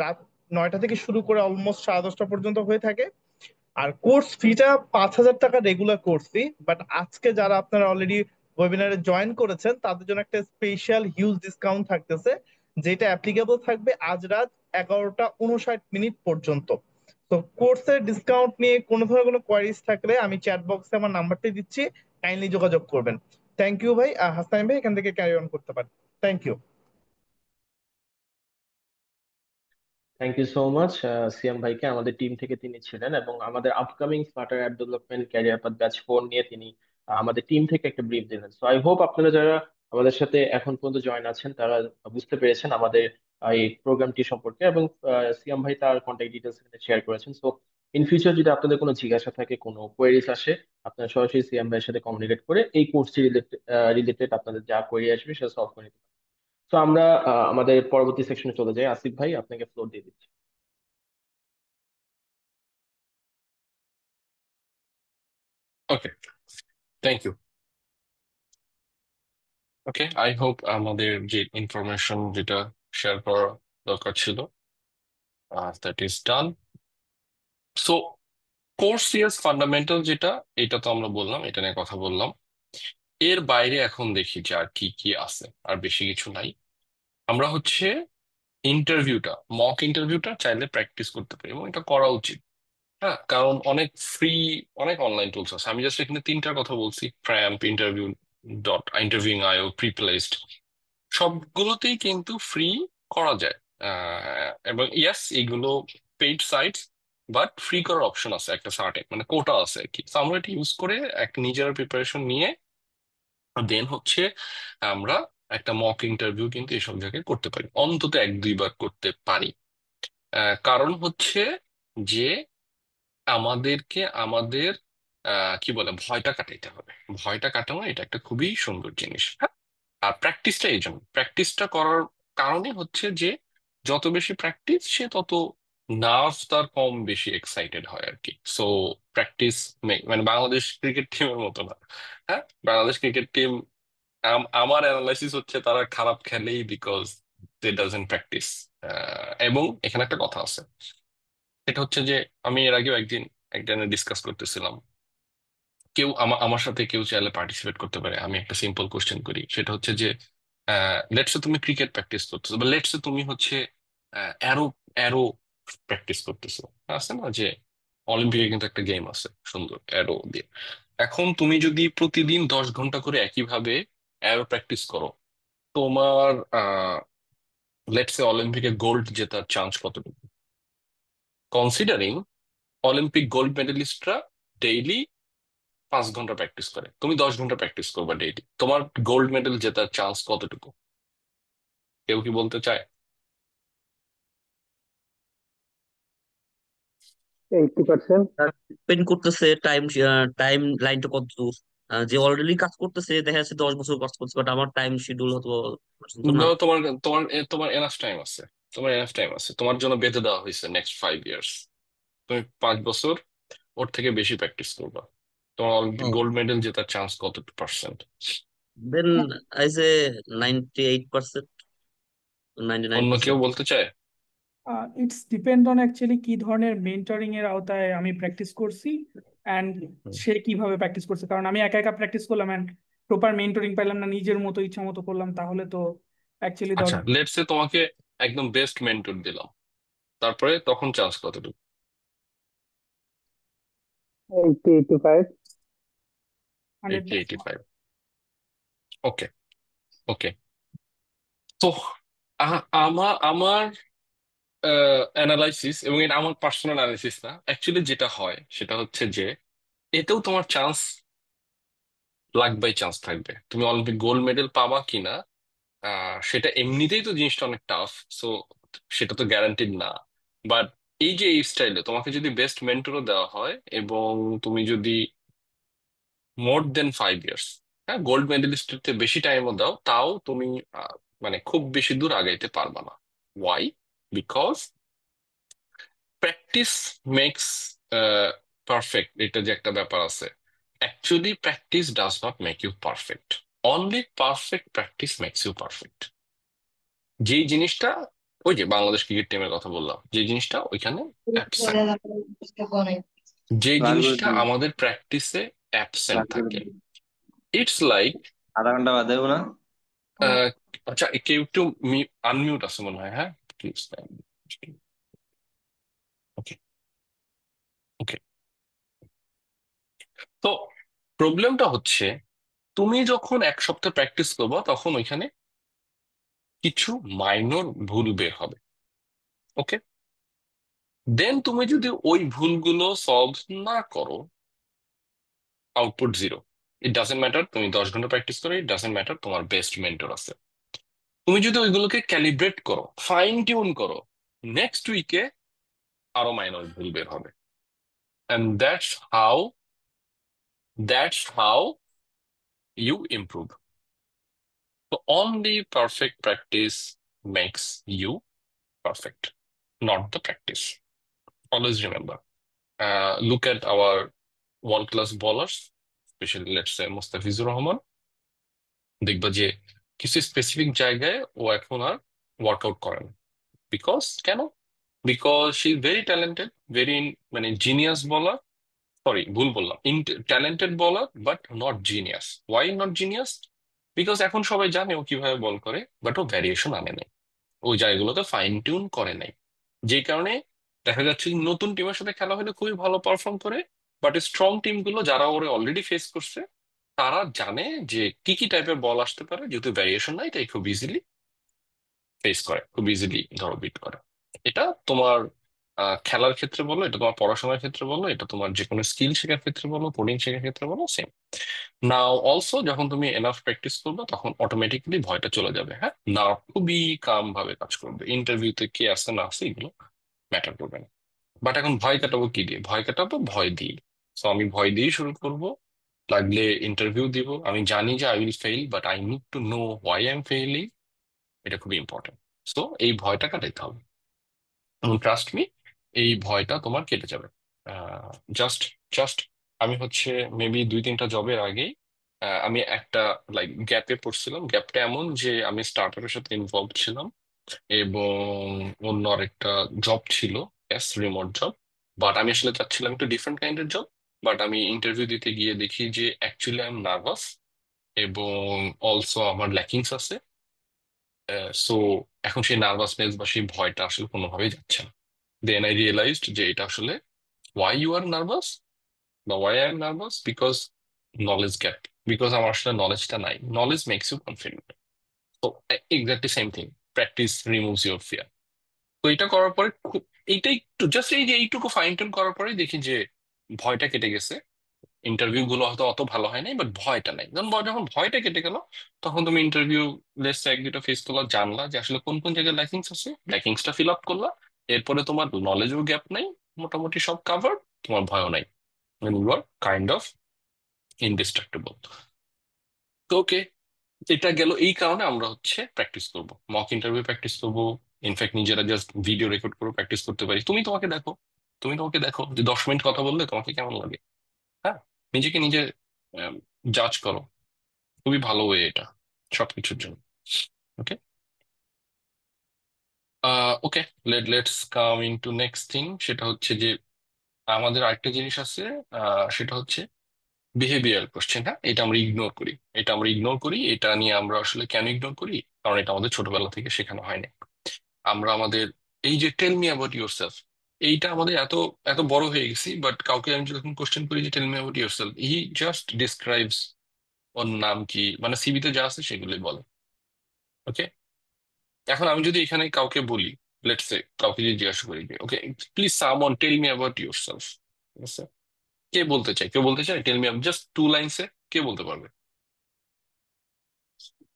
রাত 9টা থেকে শুরু করে অলমোস্ট 10:30 পর্যন্ত হয়ে থাকে। আর কোর্স ফিটা 5,000 টাকা রেগুলার কোর্স ফি, বাট আজকে যারা আপনারা অলরেডি ওয়েবিনারে জয়েন করেছেন তাদের জন্য একটা স্পেশাল হিউজ ডিসকাউন্ট থাকতেছে, যেটা অ্যাপ্লিকেবল থাকবে আজ রাত 11টা 59 মিনিট পর্যন্ত। তো কোর্সের ডিসকাউন্ট নিয়ে কোনো ধরনের কোনো কোয়ারিজ থাকলে আমি চ্যাট বক্সে আমার নাম্বারটি দিচ্ছি, কাইন্ডলি যোগাযোগ করবেন। থ্যাংক ইউ ভাই। হাসান ভাই এখান থেকে ক্যারি অন করতে পারেন। Thank you. Thank you so much Siam ভাইকে, আমাদের টিম থেকে তিনি ছিলেন এবং আমাদের upcoming smarter app development career path batch 4 নিয়ে তিনি আমাদের টিম থেকে একটা ব্রিফ দিলেন। সো আই হোপ আপনারা যারা আমাদের সাথে এখন পর্যন্ত জয়েন আছেন তারা বুঝতে পেরেছেন আমাদের এই প্রোগ্রামটি সম্পর্কে, এবং সিয়াম ভাই তার কন্ট্যাক্ট ডিটেলস এখানে শেয়ার করেছেন। সো ইন ফিউচার যদি আপনাদের কোনো জিজ্ঞাসা থাকে, কোনো কোয়েরিজ আসে, আপনারা সরাসরি সিয়াম ভাইয়ের সাথে কমিউনিকেট করে এই কোর্সটি রিলেটেড আপনাদের যা কোয়েরি আসবে সেটা সলভ করে নিতে পারেন। তো আমরা আমাদের পরবর্তী সেকশনে চলে যাই। আসিফ ভাই, আপনাকে ফ্লোর দিয়ে দিচ্ছি। Okay, thank you. Okay, I hope আমাদের যে ইনফরমেশন যেটা শেয়ার করা দরকার ছিল that is done. So course years fundamental যেটা, এটা তো আমরা বললাম, এটা নিয়ে কথা বললাম। এর বাইরে এখন দেখি যে আর কি কি আছে, আর বেশি কিছু নাই। আমরা হচ্ছে মক ইন্টারভিউটা চাইলে প্র্যাকটিস করতে পারি এবং এটা করা উচিত। হ্যাঁ, কারণ অনেক ফ্রি, অনেক অনলাইন টুলস আছে। আমি জাস্ট এখানে তিনটার কথা বলছি: ক্র্যাম্প, ইন্টারভিউইং আইও, প্রিপ্লেসড। সবগুলোতেই কিন্তু ফ্রি করা যায়। এবং ইয়াস, এগুলো পেইড সাইটস, বাট ফ্রি করার অপশন আছে, একটা সার্টেন মানে কোটা আছে আর কি। So আমরা এটা ইউজ করে এক নিজের প্রিপারেশন নিয়ে দেন হচ্ছে আমরা একটা মক ইন্টারভিউ কিন্তু এসব জায়গায় করতে পারি, অন্তত এক দুইবার করতে পারি। কারণ হচ্ছে যে আমাদেরকে আমাদের কি বলে ভয়টা কাটাইতে হবে। ভয়টা কাটানো এটা একটা খুবই সুন্দর জিনিস। হ্যাঁ, আর প্র্যাকটিসটা এই জন্য, প্র্যাকটিসটা করার কারণে হচ্ছে যে যত বেশি প্র্যাকটিস সে তত নার্ভ তার কম বেশি এক্সাইটেড হয় আর কি। সো প্র্যাকটিস মানে বাংলাদেশ ক্রিকেট টিমের মতো না। হ্যাঁ, বাংলাদেশ ক্রিকেট টিম, আমার অ্যানালাইসিস হচ্ছে তারা খারাপ খেলেই বিকজ দে ডাজন্ট প্র্যাকটিস। এবং এখানে একটা কথা আছে, সেটা হচ্ছে যে আমি এর আগেও একদিনে ডিসকাস করতেছিলাম। কেউ আমার সাথে কেউ চাইলে পার্টিসিপেট করতে পারে। আমি একটা সিম্পল কোশ্চেন করি, সেটা হচ্ছে যে লেটসে তুমি ক্রিকেট প্র্যাকটিস করতেছো, বা লেটসে তুমি হচ্ছে অ্যারো অ্যারো প্র্যাকটিস করতেছো। আছে না যে অলিম্পিকে কিন্তু একটা গেম আছে সুন্দর অ্যারো দিয়ে। এখন তুমি যদি প্রতিদিন 10 ঘন্টা করে একইভাবে অ্যারো প্র্যাকটিস করো, তোমার লেটসে অলিম্পিকে গোল্ড জেতার চান্স কতটুকু? কনসিডারিং অলিম্পিক গোল্ড মেডেলিস্টরা ডেইলি 5 ঘন্টা প্র্যাকটিস করে, তুমি 10 ঘন্টা প্র্যাকটিস করবে ডেইলি, তোমার গোল্ড মেডেল জেতার চান্স কতটুকু? কেউ কি বলতে চায়? 80%। ডিপেন্ড করতেছে টাইম, টাইম লাইনটা কত দূর। যে অলরেডি কাজ করতেছে দেখা যাচ্ছে 10 বছর কাজ করছে, বাট আমার টাইম শিডিউল হয়তো পর্যন্ত না। ধরো তোমার তোমার তোমার এনাফ টাইম আছে, তোমার জন্য বেঁধে দেওয়া হয়েছে নেক্সট 5 ইয়ার্স। তুমি 5 বছর ওর থেকে বেশি প্র্যাকটিস করবা, তোমার অলিম্পিক গোল্ড মেডেল জেতার চান্স কত percent? Then I say 98%, ninety nine অন্য কেউ পার্সেন্ট বলতে চায়? ইটস ডিপেন্ড অন অ্যাকচুয়ালি কি ধরনের মেন্টরিং এর আওতায় আমি প্র্যাকটিস করছি অ্যান্ড হুম। সে কিভাবে প্র্যাকটিস করছে। কারণ আমি একা একা প্র্যাকটিস করলাম অ্যান্ড প্রপার মেন্টরিং পেলাম না, নিজের মতো ইচ্ছা মতো করলাম, তাহলে তো অ্যাকচুয়ালি আচ্ছা, লেটস সে তোমাকে একদম বেস্ট মেন্টর দিলাম, তারপরে তখন চান্স কতটুকু? 80-85। 80, 100%। 85। ওকে, ওকে। তো আমার আমার অ্যানালাইসিস, এবং এটা আমার পার্সোনাল অ্যানালাইসিস না, অ্যাকচুয়ালি যেটা হয় সেটা হচ্ছে যে এতেও তোমার চান্স লাগবেই, চান্স থাকবে। তুমি অলিম্পিক গোল্ড মেডেল পাবা কিনা সেটা এমনিতেই তো জিনিসটা অনেক টাফ। সো সেটা তো গ্যারান্টিড না। বাট এই যে এই স্টাইলে তোমাকে যদি বেস্ট মেন্টরও দেওয়া হয় এবং তুমি যদি মোর দেন 5 ইয়ার্স, হ্যাঁ, গোল্ড মেডেলিস্টের চেয়ে বেশি টাইমও দাও, তাও তুমি আহ, মানে খুব বেশি দূর আগাইতে পারবা না। Why? Because practice makes perfect, এটা যে একটা ব্যাপার আছে। Actually practice does not make you perfect, only perfect practice makes you perfect. যেই জিনিসটা, ওই যে বাংলাদেশ ক্রিকেট টিমের কথা বললাম, যে জিনিসটা ওইখানে অ্যাবসেন্ট, যে জিনিসটা আমাদের প্র্যাকটিসে অ্যাবসেন্ট থাকে, ইটস লাইক আধা ঘন্টা বাদে না। আচ্ছা, কেউ একটু আনমিউট আছে মনে হয়, হ্যাঁ প্লিজ। ওকে, ওকে। তো প্রবলেমটা হচ্ছে তুমি যখন 1 সপ্তাহ প্র্যাকটিস করবে তখন ওইখানে কিছু মাইনর ভুল বের হবে। ওকে, দেন তুমি যদি ওই ভুলগুলো সলভ না করো, output zero. It doesn't matter তুমি 10 ঘন্টা প্র্যাকটিস করো, ইট ডাজেন্ট ম্যাটার তোমার বেস্ট মেন্টর আছে। তুমি যদি ওইগুলোকে ক্যালিব্রেট করো, ফাইন টিউন করো, নেক্সট উইকে আরো মাইনর ভুল বের হবে। And that's how you improve. So only perfect practice makes you perfect, not the practice. Always remember. Look at our world-class bowlers, especially let's say Mustafizur Rahman. দেখবা যে কিছু specific জায়গায় ও এখন আর ওয়ার্কআউট করে না। কেন? Because she is very talented, very মানে genius বলার। সরি, ভুল বললাম, ট্যালেন্টেড বলার but not genius. Why not genius? Because এখন সবাই জানে ও কিভাবে বল করে, বাট ও ভ্যারিয়েশন আনে না। ওই জায়গাগুলোতে ফাইন টিউন করে নাই, যে কারণে দেখা যাচ্ছে যে নতুন টিমের সাথে খেলা হলে খুবই ভালো পারফর্ম করে, বাট স্ট্রং টিমগুলো যারা ওরে অলরেডি ফেস করছে তারা জানে যে কি কি টাইপের বল আসতে পারে, যেহেতু ভ্যারিয়েশন নাই তাই খুব ইজিলি ফেস করে, খুব ইজিলি ধরো বিট করে। এটা তোমার খেলার ক্ষেত্রে বলো, এটা তোমার পড়াশোনার ক্ষেত্রে বলো, এটা তোমার যে কোনো স্কিল শেখার ক্ষেত্রে বলো, কোডিং শেখার ক্ষেত্রে বলো, সেম। নাও অলসো যখন তুমি এনাফ প্র্যাকটিস করবে তখন অটোমেটিক্যালি ভয়টা চলে যাবে। হ্যাঁ, না খুবই কাম ভাবে কাজ করবে, ইন্টারভিউতে কে আসছে না আসছে এগুলো ম্যাটার করবে না। বাট এখন ভয় কাটাবো কি দিয়ে? ভয় কাটাবো ভয় দিয়ে। তো আমি ভয় দিয়েই শুরু করব, লাগলে ইন্টারভিউ দিব, আমি জানি যে I will fail but I need to know why I am failing, এটা খুবই ইম্পর্টেন্ট। সো এই ভয়টা কাটাইতে হবে, ট্রাস্ট মি, এই ভয়টা তোমার কেটে যাবে। জাস্ট জাস্ট আমি হচ্ছে মেবি 2-3টা জবের আগেই আমি একটা লাইক গ্যাপে পড়ছিলাম। গ্যাপটা এমন যে আমি স্টার্টআপের সাথে ইনভলভ ছিলাম এবং অন্য আরেকটা জব ছিল, এস রিমোট জব। বাট আমি আসলে চাচ্ছিলাম একটু ডিফারেন্ট কাইন্ডের জব। বাট আমি ইন্টারভিউ দিতে গিয়ে দেখি যে অ্যাকচুয়ালি আই এম নার্ভাস এবং অলসো আমার ল্যাকিংস আছে। সো এখন সেই নার্ভাসনেস বা সেই ভয়টা আসলে কোনোভাবেই যাচ্ছে না। দেন আই রিয়েলাইজড যে এটা আসলে ওয়াই ইউ আর নার্ভাস বা why I am nervous, because knowledge gap, because আমার আসলে নলেজটা নাই। Knowledge makes you confident. তো exactly same thing, practice removes your fear. তো এটা করার পরে খুব, এইটাই একটু জাস্ট এই যে এইটুকু ফাইন টিউন করার পরে দেখি যে ভয়টা কেটে গেছে। ইন্টারভিউ গুলো হয়তো অত ভালো হয় নাই বাট ভয়টা নাই, যখন ভয়টা কেটে গেল তখন তুমি ইন্টারভিউ লেসে 1-2টা ফেস করলা, জানলা যে আসলে কোন কোন জায়গায় ল্যাকিংস আছে, ল্যাকিংসটা ফিল আপ করলা। এরপরে তোমার নলেজও গ্যাপ নাই, মোটামুটি সব কাভার, তোমার ভয়ও নাই, ইউ আর কাইন্ড অফ ইনডিস্ট্রাক্টেবল। তো ওকে, এটা গেল। এই কারণে আমরা হচ্ছে প্র্যাকটিস করব, মক ইন্টারভিউ প্র্যাকটিস করব। ইনফ্যাক্ট নিজেরা জাস্ট ভিডিও রেকর্ড করে প্র্যাকটিস করতে পারি। তুমি তোমাকে দেখো যে 10 মিনিট কথা বললে তোমাকে কেমন লাগে। হ্যাঁ, নিজেকে নিজে জাজ করো, খুবই ভালো ওয়ে এটা সবকিছুর জন্য। Okay, okay, let's come into next thing. সেটা হচ্ছে যে আমাদের আরেকটা জিনিস আছে, সেটা হচ্ছে বিহেভিয়ার কোশ্চেন। হ্যাঁ, এটা আমরা ইগনোর করি। এটা নিয়ে আমরা আসলে কেন ইগনোর করি? কারণ এটা আমাদের ছোটবেলা থেকে শেখানো হয় না। আমরা আমাদের এই যে tell me about your self, এইটা আমাদের এত এত বড় হয়ে গেছি, বাট কাউকে আমি যখন কোশ্চেন করি যে tell me about your self, he just describes ওর নাম কি, মানে সিভিতে যা আছে সেগুলোই বলে। ওকে, এখন আমি যদি এখানে কাউকে বলি, লেটস সে কাউকে যদি জিজ্ঞাসা করি যে okay please someone tell me about your self, ঠিক আছে? কেউ বলতে চায় টেল মি জাস্ট 2 লাইনসে, কে বলতে পারবে?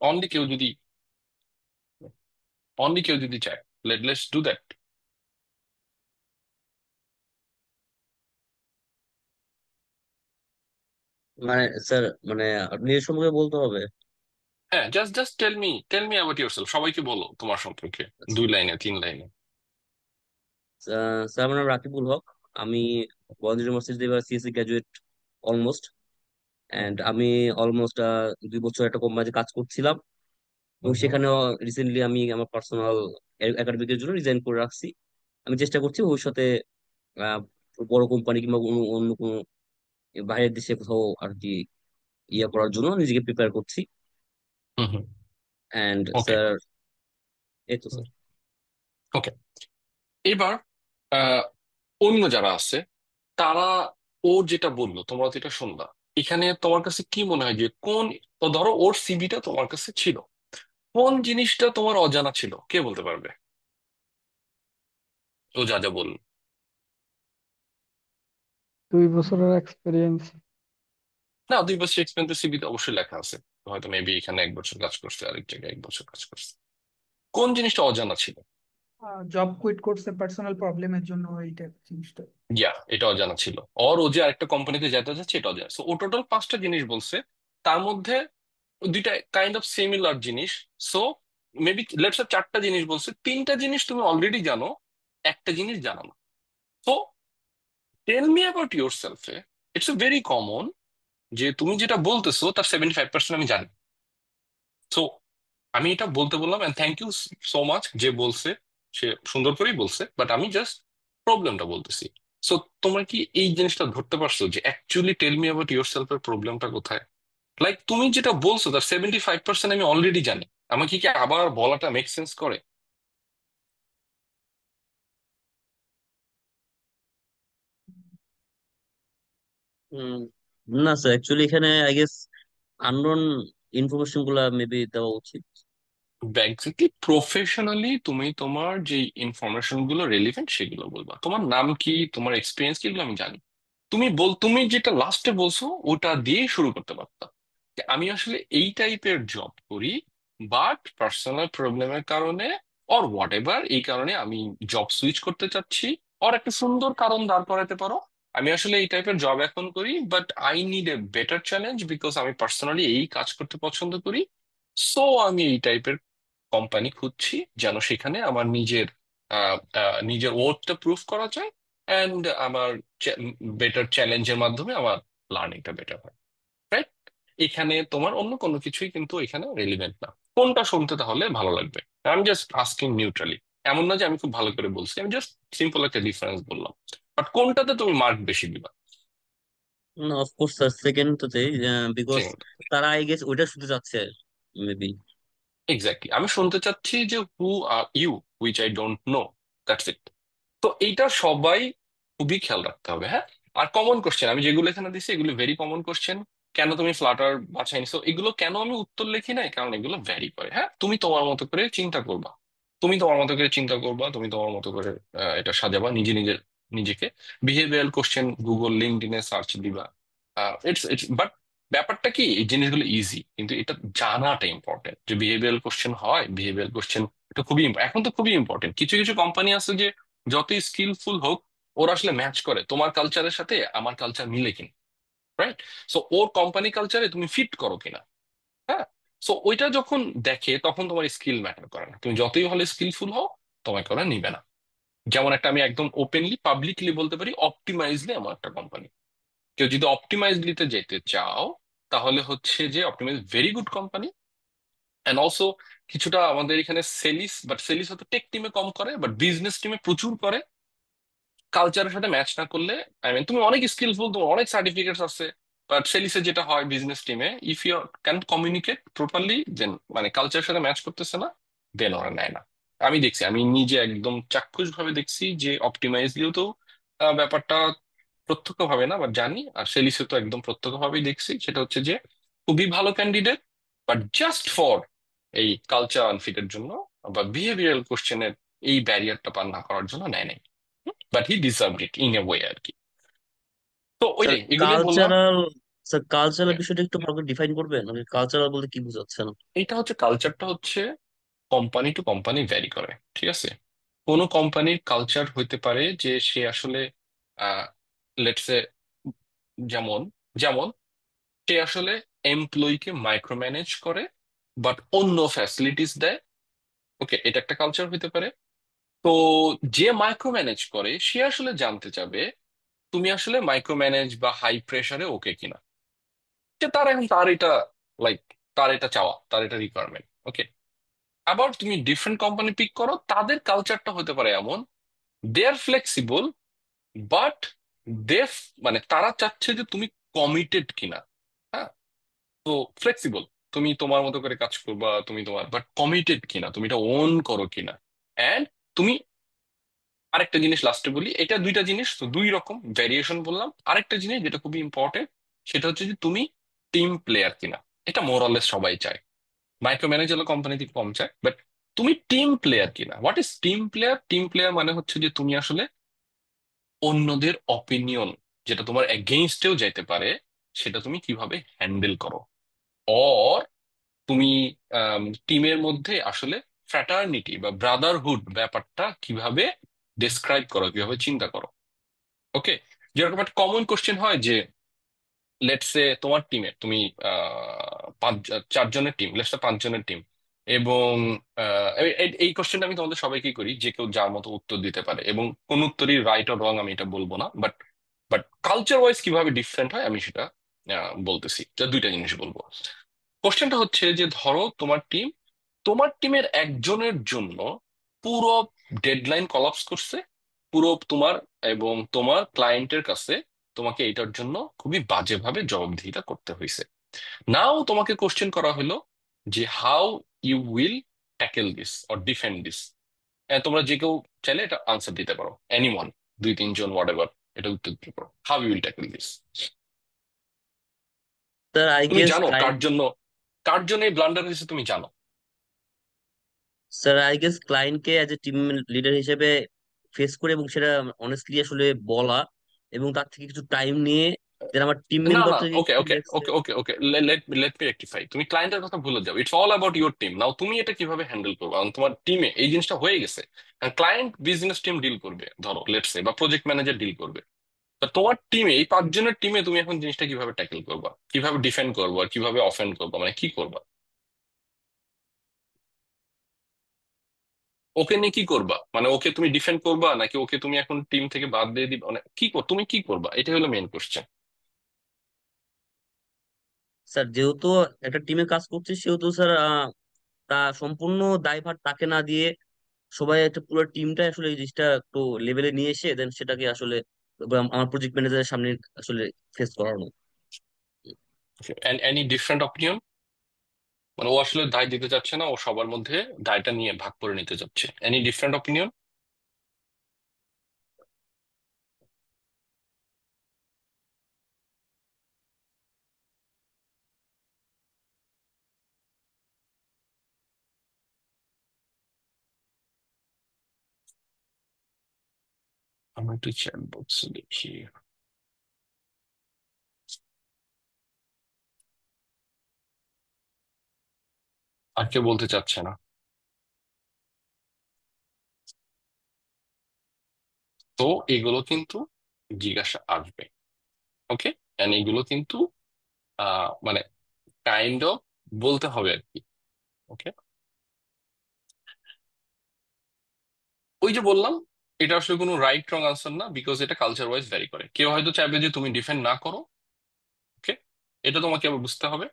অনলি কেউ যদি অনলি কেউ যদি চায়, লেটস ডু দ্যাট। মানে স্যার, মানে আপনি এর সম্পর্কে বলতে হবে। হ্যাঁ, just just tell me about your self, সবাইকে বলো তোমার সম্পর্কে, আচ্ছা, 2 লাইনে 3 লাইনে। স্যার আমার নাম রাকিবুল হক। আমি বরেন্দ্র ইউনিভার্সিটি থেকে সিএসসি গ্রাজুয়েট অলমোস্ট। অ্যান্ড আমি অলমোস্ট 2 বছর একটা কোম্পানিতে কাজ করছিলাম, এবং সেখানেও রিসেন্টলি আমি আমার পার্সোনাল একাডেমিকের জন্য রিজাইন করে রাখছি। আমি চেষ্টা করছি ভবিষ্যতে আহ, বড় কোম্পানি কিংবা অন্য অন্য কোনো বাইরের দেশে কোথাও আর কি ইয়ে করার জন্য নিজেকে প্রিপেয়ার করছি। হুম হুম। অ্যান্ড ওকে স্যার, এই তো স্যার। ওকে, এবার আহ, অন্য যারা আছে তারা, ও যেটা বললো তোমরা যেটা শুনলা, এখানে তোমার কাছে কি মনে হয় যে কোন, তো ধরো ওর সিভিটা তোমার কাছে ছিল, কোন জিনিসটা তোমার অজানা ছিল, কে বলতে পারবে? ও যা যা বললো। 2 বছরের এক্সপিরিয়েন্স। না, 2 বছর এক্সপেরিয়েন্স সিভিতে অবশ্যই লেখা আছে, হয়তো মেবি এখানে 1 বছর কাজ করছে, আরেক জায়গায় 1 বছর কাজ করছে। কোন জিনিসটা অজানা ছিল? জব কুইট করছে পার্সোনাল প্রবলেমের জন্য, এইটা জিনিসটা। এটা অজানা ছিল। ও যে আরেকটা কোম্পানিতে যেতে যাচ্ছে এটা অজানা। ও টোটাল 5টা জিনিস বলছে, তার মধ্যে 2টা কাইন্ড অফ সিমিলার জিনিস। সো মেবি লেটস 4টা জিনিস বলছে, 3টা জিনিস তুমি অলরেডি জানো, একটা জিনিস জানো না। তো টেল মি অ্যাবাউট ইউর সেলফে ইটস এ ভেরি কমন যে তুমি যেটা বলতেছো তার 75% আমি জানি। সো আমি এটা বলতে বললাম, and thank you so much যে বলছে, সে সুন্দর করেই বলছে, বাট আমি জাস্ট প্রবলেমটা বলতেছি। সো তোমরা কি এই জিনিসটা ধরতে পারছো যে actually tell me about your self এর প্রবলেমটা কোথায়? লাইক তুমি যেটা বলছো তার 75% আমি অলরেডি জানি, আমাকে কি আবার বলাটা মেক সেন্স করে? উম, না স্যার, অ্যাকচুয়ালি এখানে আই গেস আননোন ইনফরমেশন গুলা মেবি দেওয়া উচিত। এক্স্যাক্টলি, প্রফেশনালি তুমি তোমার যে ইনফরমেশন গুলো রেলিভেন্ট সেগুলো বলবা। তোমার নাম কি, তোমার এক্সপিরিয়েন্স কি, এগুলো আমি জানি। তুমি যেটা লাস্টে বলছো ওটা দিয়েই শুরু করতে পারতা, যে আমি আসলে এই টাইপের জব করি, বাট পার্সোনাল প্রবলেমের কারণে অর হোয়াট এভার এই কারণে আমি জব সুইচ করতে চাচ্ছি। অর একটা সুন্দর কারণ দাঁড় করাতে পারো, আমি আসলে এই টাইপের জব এখন করি, but I need a better challenge because আমি পার্সোনালি এই কাজ করতে পছন্দ করি। সো আমি এই টাইপের কোম্পানি খুঁজছি যেন সেখানে আমার নিজের ওয়ার্থটা প্রুভ করা যায়, অ্যান্ড আমার বেটার চ্যালেঞ্জের মাধ্যমে আমার লার্নিংটা বেটার হয়। রাইট? এখানে তোমার অন্য কোনো কিছুই কিন্তু এখানে রেলিভেন্ট না। কোনটা শুনতে তাহলে ভালো লাগবে? আমি জাস্ট আস্কিং নিউট্রালি। এমন না যে আমি খুব ভালো করে বলছি, আমি জাস্ট সিম্পল একটা ডিফারেন্স বললাম। বাট কোনটাতে তুমি মার্ক বেশি দিবা? না, অফকোর্স স্যার সেকেন্ডটাতেই, বিকজ Second. তারা আই গেস ওইটা শুনতে চাচ্ছে মেবি। এক্স্যাক্টলি, আমি শুনতে চাচ্ছি যে who are you which I don't know, that's it. তো এইটা সবাই খুবই খেয়াল রাখতে হবে, হ্যাঁ। আর কমন কোশ্চেন আমি যেগুলো এখানে দিচ্ছি এগুলো ভেরি কমন কোশ্চেন। কেন তুমি ফ্লাটার বাছাই নিছো, এগুলো কেন আমি উত্তর লিখি নাই, কারণ এগুলো ভ্যারি করে। হ্যাঁ, তুমি তোমার মতো করে চিন্তা করবা, তুমি তোমার মতো করে এটা সাজাবা নিজেকে। বিহেভিয়ারাল কোশ্চেন গুগল লিঙ্কডইনে সার্চ দিবা। ইটস ইটস বাট ব্যাপারটা কি, এই জিনিসগুলো ইজি, কিন্তু এটা জানাটা ইম্পর্টেন্ট যে বিহেভিয়ারাল কোশ্চেন হয়। বিহেভিয়ারাল কোশ্চেন এটা এখন তো খুবই ইম্পর্টেন্ট। কিছু কিছু কোম্পানি আছে যে যতই স্কিলফুল হোক, ওরা আসলে ম্যাচ করে তোমার কালচারের সাথে আমার কালচার মিলে কিনা। রাইট? সো ওর কোম্পানি কালচারে তুমি ফিট করো কিনা। হ্যাঁ। সো ওইটা যখন দেখে তখন তোমার স্কিল ম্যাটার করে না, তুমি যতই হলে স্কিলফুল হও তোমাকে ওরা নিবে না। যেমন একটা আমি একদম ওপেনলি পাবলিকলি বলতে পারি, অপটিমাইজলি আমার একটা কোম্পানি। কেউ যদি অপটিমাইজলিতে যেতে চাও তাহলে হচ্ছে যে optimize very good company. And also কিছুটা আমাদের এখানে সেলিস, বাট সেলিস হয়তো টেক টিমে কম করে, বাট বিজনেস টিমে প্রচুর করে। কালচারের সাথে ম্যাচ না করলে, আই মিন তুমি অনেক স্কিলফুল, তোমার অনেক সার্টিফিকেটস আছে, বাট সেলিসে যেটা হয় বিজনেস টিমে, if you can communicate properly, then মানে কালচারের সাথে ম্যাচ করতেছে না, দেন ওরা নেয় না। আমি দেখছি, আমি নিজে একদম চাক্ষুষ ভাবে দেখছি যে অপটিমাইজলিও তো ব্যাপারটা প্রত্যক্ষ ভাবে না বাট জানি, আর সেলিসে তো একদম প্রত্যক্ষ ভাবেই দেখছি। সেটা হচ্ছে যে খুবই ভালো ক্যান্ডিডেট, বাট জাস্ট ফর এই কালচার আনফিটের জন্য বা বিহেভিয়ারাল কোশ্চেনের এই ব্যারিয়ারটা পার না করার জন্য নেয় নাই। But he deserved it in a way আর কি। তো স্যার ওইটাই, এগুলোই বললাম। কালচারাল, স্যার কালচারাল হ্যাঁ, বিষয়টা একটু ভালো করে ডিফাইন করবেন, কালচারাল বলতে কি বোঝাচ্ছেন? এইটা হচ্ছে কালচারটা হচ্ছে কোম্পানি টু কোম্পানি ভ্যারি করে, ঠিক আছে। কোনো কোম্পানির কালচার হইতে পারে যে সে আসলে আহ লেটস সে, যেমন যেমন সে আসলে এমপ্লয়িকে মাইক্রো ম্যানেজ করে বাট অন্য ফ্যাসিলিটিস দেয়। ওকে, এটা একটা কালচার হইতে পারে। তো যে মাইক্রো ম্যানেজ করে সে আসলে জানতে চাবে তুমি আসলে মাইক্রো ম্যানেজ বা হাই প্রেসারে ওকে কিনা। যে তার এখন তার এটা লাইক, তার এটা চাওয়া, তার এটা রিকোয়ারমেন্ট। ওকে। আবার তুমি ডিফারেন্ট কোম্পানি পিক করো, তাদের কালচারটা হতে পারে এমন, দে আর ফ্লেক্সিবল, বাট দে মানে তারা চাচ্ছে যে তুমি কমিটেড কিনা। হ্যাঁ। তো ফ্লেক্সিবল, তুমি তোমার মতো করে কাজ করবা, তুমি তোমার, বাট কমিটেড কিনা, তুমি এটা ওন করো কিনা। অ্যান্ড তুমি, আরেকটা জিনিস লাস্টে বলি, এটা দুইটা জিনিস তো দুই রকম ভ্যারিয়েশন বললাম। আরেকটা জিনিস যেটা খুবই ইম্পর্টেন্ট, সেটা হচ্ছে যে তুমি টিম প্লেয়ার কিনা। এটা মোরালেস সবাই চায়, মাইক্রো ম্যানেজার কোম্পানিতে কম চায়, বাট তুমি টিম প্লেয়ার কিনা। What is team player? Team player মানে হচ্ছে যে তুমি আসলে অন্যদের অপিনিয়ন, যেটা তোমার এগেইনস্টেও যাইতে পারে, সেটা তুমি কিভাবে হ্যান্ডেল করো। অর তুমি টিমের মধ্যে আসলে ফ্র্যাটার্নিটি বা ব্রাদারহুড ব্যাপারটা কিভাবে ডেসক্রাইব করো, কিভাবে চিন্তা করো। ওকে। যেরকম একটা কমন কোশ্চেন হয় যে লেটস সে তোমার টিমে তুমি চারজনের টিম, লেটস সে পাঁচজনের টিম, এবং এই কোশ্চেনটা আমি তোমাদের সবাইকেই করি, যে কেউ যার মতো উত্তর দিতে পারে, এবং কোন উত্তরই রাইট অর রং আমি এটা বলবো না, বাট বাট কালচার ওয়াইজ কিভাবে ডিফারেন্ট হয় আমি সেটা বলতেছি। যা দুইটা জিনিস বলবো। কোশ্চেনটা হচ্ছে যে ধরো তোমার টিমের একজনের জন্য পুরো ডেডলাইন কলাপস করছে, পুরো তোমার এবং তোমার ক্লায়েন্টের কাছে তোমাকে এটার জন্য খুবই বাজেভাবে জবাবদিহিতা করতে হয়েছে। নাও তোমাকে কোশ্চেন করা হলো যে how you will tackle this or defend this. তোমরা যে কেউ চাইলে এটা আনসার দিতে পারো, এনিওয়ান, দুই তিনজন হোয়াট এভার, এটা উত্তর দিতে পারো, how you will tackle this. Sir I তুমি গেস জানো ক্লায়েন্ট কার জন্য এই ব্লান্ডার হয়েছে, তুমি জানো? স্যার আই গেস ক্লায়েন্টকে অ্যাজ এ টিম লিডার হিসেবে ফেস করে এবং সেটা অনেস্টলি আসলে বলা এবং তার থেকে কিছু টাইম নিয়ে দেন আমার টিম না মেম্বার না, থেকে ওকে একটু okay okay okay okay, let let me rectify. তুমি ক্লায়েন্টের কথা ভুলে যাও, it's all about your team now. তুমি এটা কিভাবে হ্যান্ডেল করবে, কারণ তোমার টিমে এই জিনিসটা হয়ে গেছে। ক্লায়েন্ট বিজনেস টিম ডিল করবে ধরো, লেটস সে, বা প্রজেক্ট ম্যানেজার ডিল করবে। তা তোমার টিমে, এই 5 জনের টিমে তুমি এখন জিনিসটা কিভাবে ট্যাকেল করবা, কিভাবে ডিফেন্ড করবো, আর কিভাবে অফেন্ড করবো, মানে কি করবা? ওকে নিয়ে কি করবা, মানে ওকে তুমি ডিফেন্ড করবা নাকি ওকে তুমি এখন টিম থেকে বাদ দিয়ে দিবা, মানে তুমি কি করবা, এটা হলো মেইন কোশ্চেন। স্যার যেহেতু একটা টিমে কাজ করছে সেহেতু স্যার তা সম্পূর্ণ দায়ভার তাকে না দিয়ে সবাই একটা পুরো টিমটা আসলে এই জিনিসটা একটু লেভেলে নিয়ে এসে দেন সেটাকে আসলে আমার প্রজেক্ট ম্যানেজারের সামনে আসলে ফেস করানো। Any different opinion? মানে ও আসলে দায় দিতে চাচ্ছে না, ও সবার মধ্যে দায়টা নিয়ে ভাগ করে নিতে চাচ্ছে। Any different opinion? আমি একটু চ্যাট বক্সে দেখি। আর কেউ বলতে চাচ্ছে না? তো এগুলো কিন্তু জিজ্ঞাসা আসবে, ওকে। এন্ড এগুলো কিন্তু মানে কাইন্ড অফ বলতে হবে আর কি, ওকে। ওই যে বললাম, এটা আসলে কোনো রাইট রং আনসার না, বিকজ এটা কালচার ওয়াইজ ভ্যারি করে। কেউ হয়তো চাইবে যে তুমি ডিফেন্ড না করো, ওকে, এটা তোমাকে আবার বুঝতে হবে।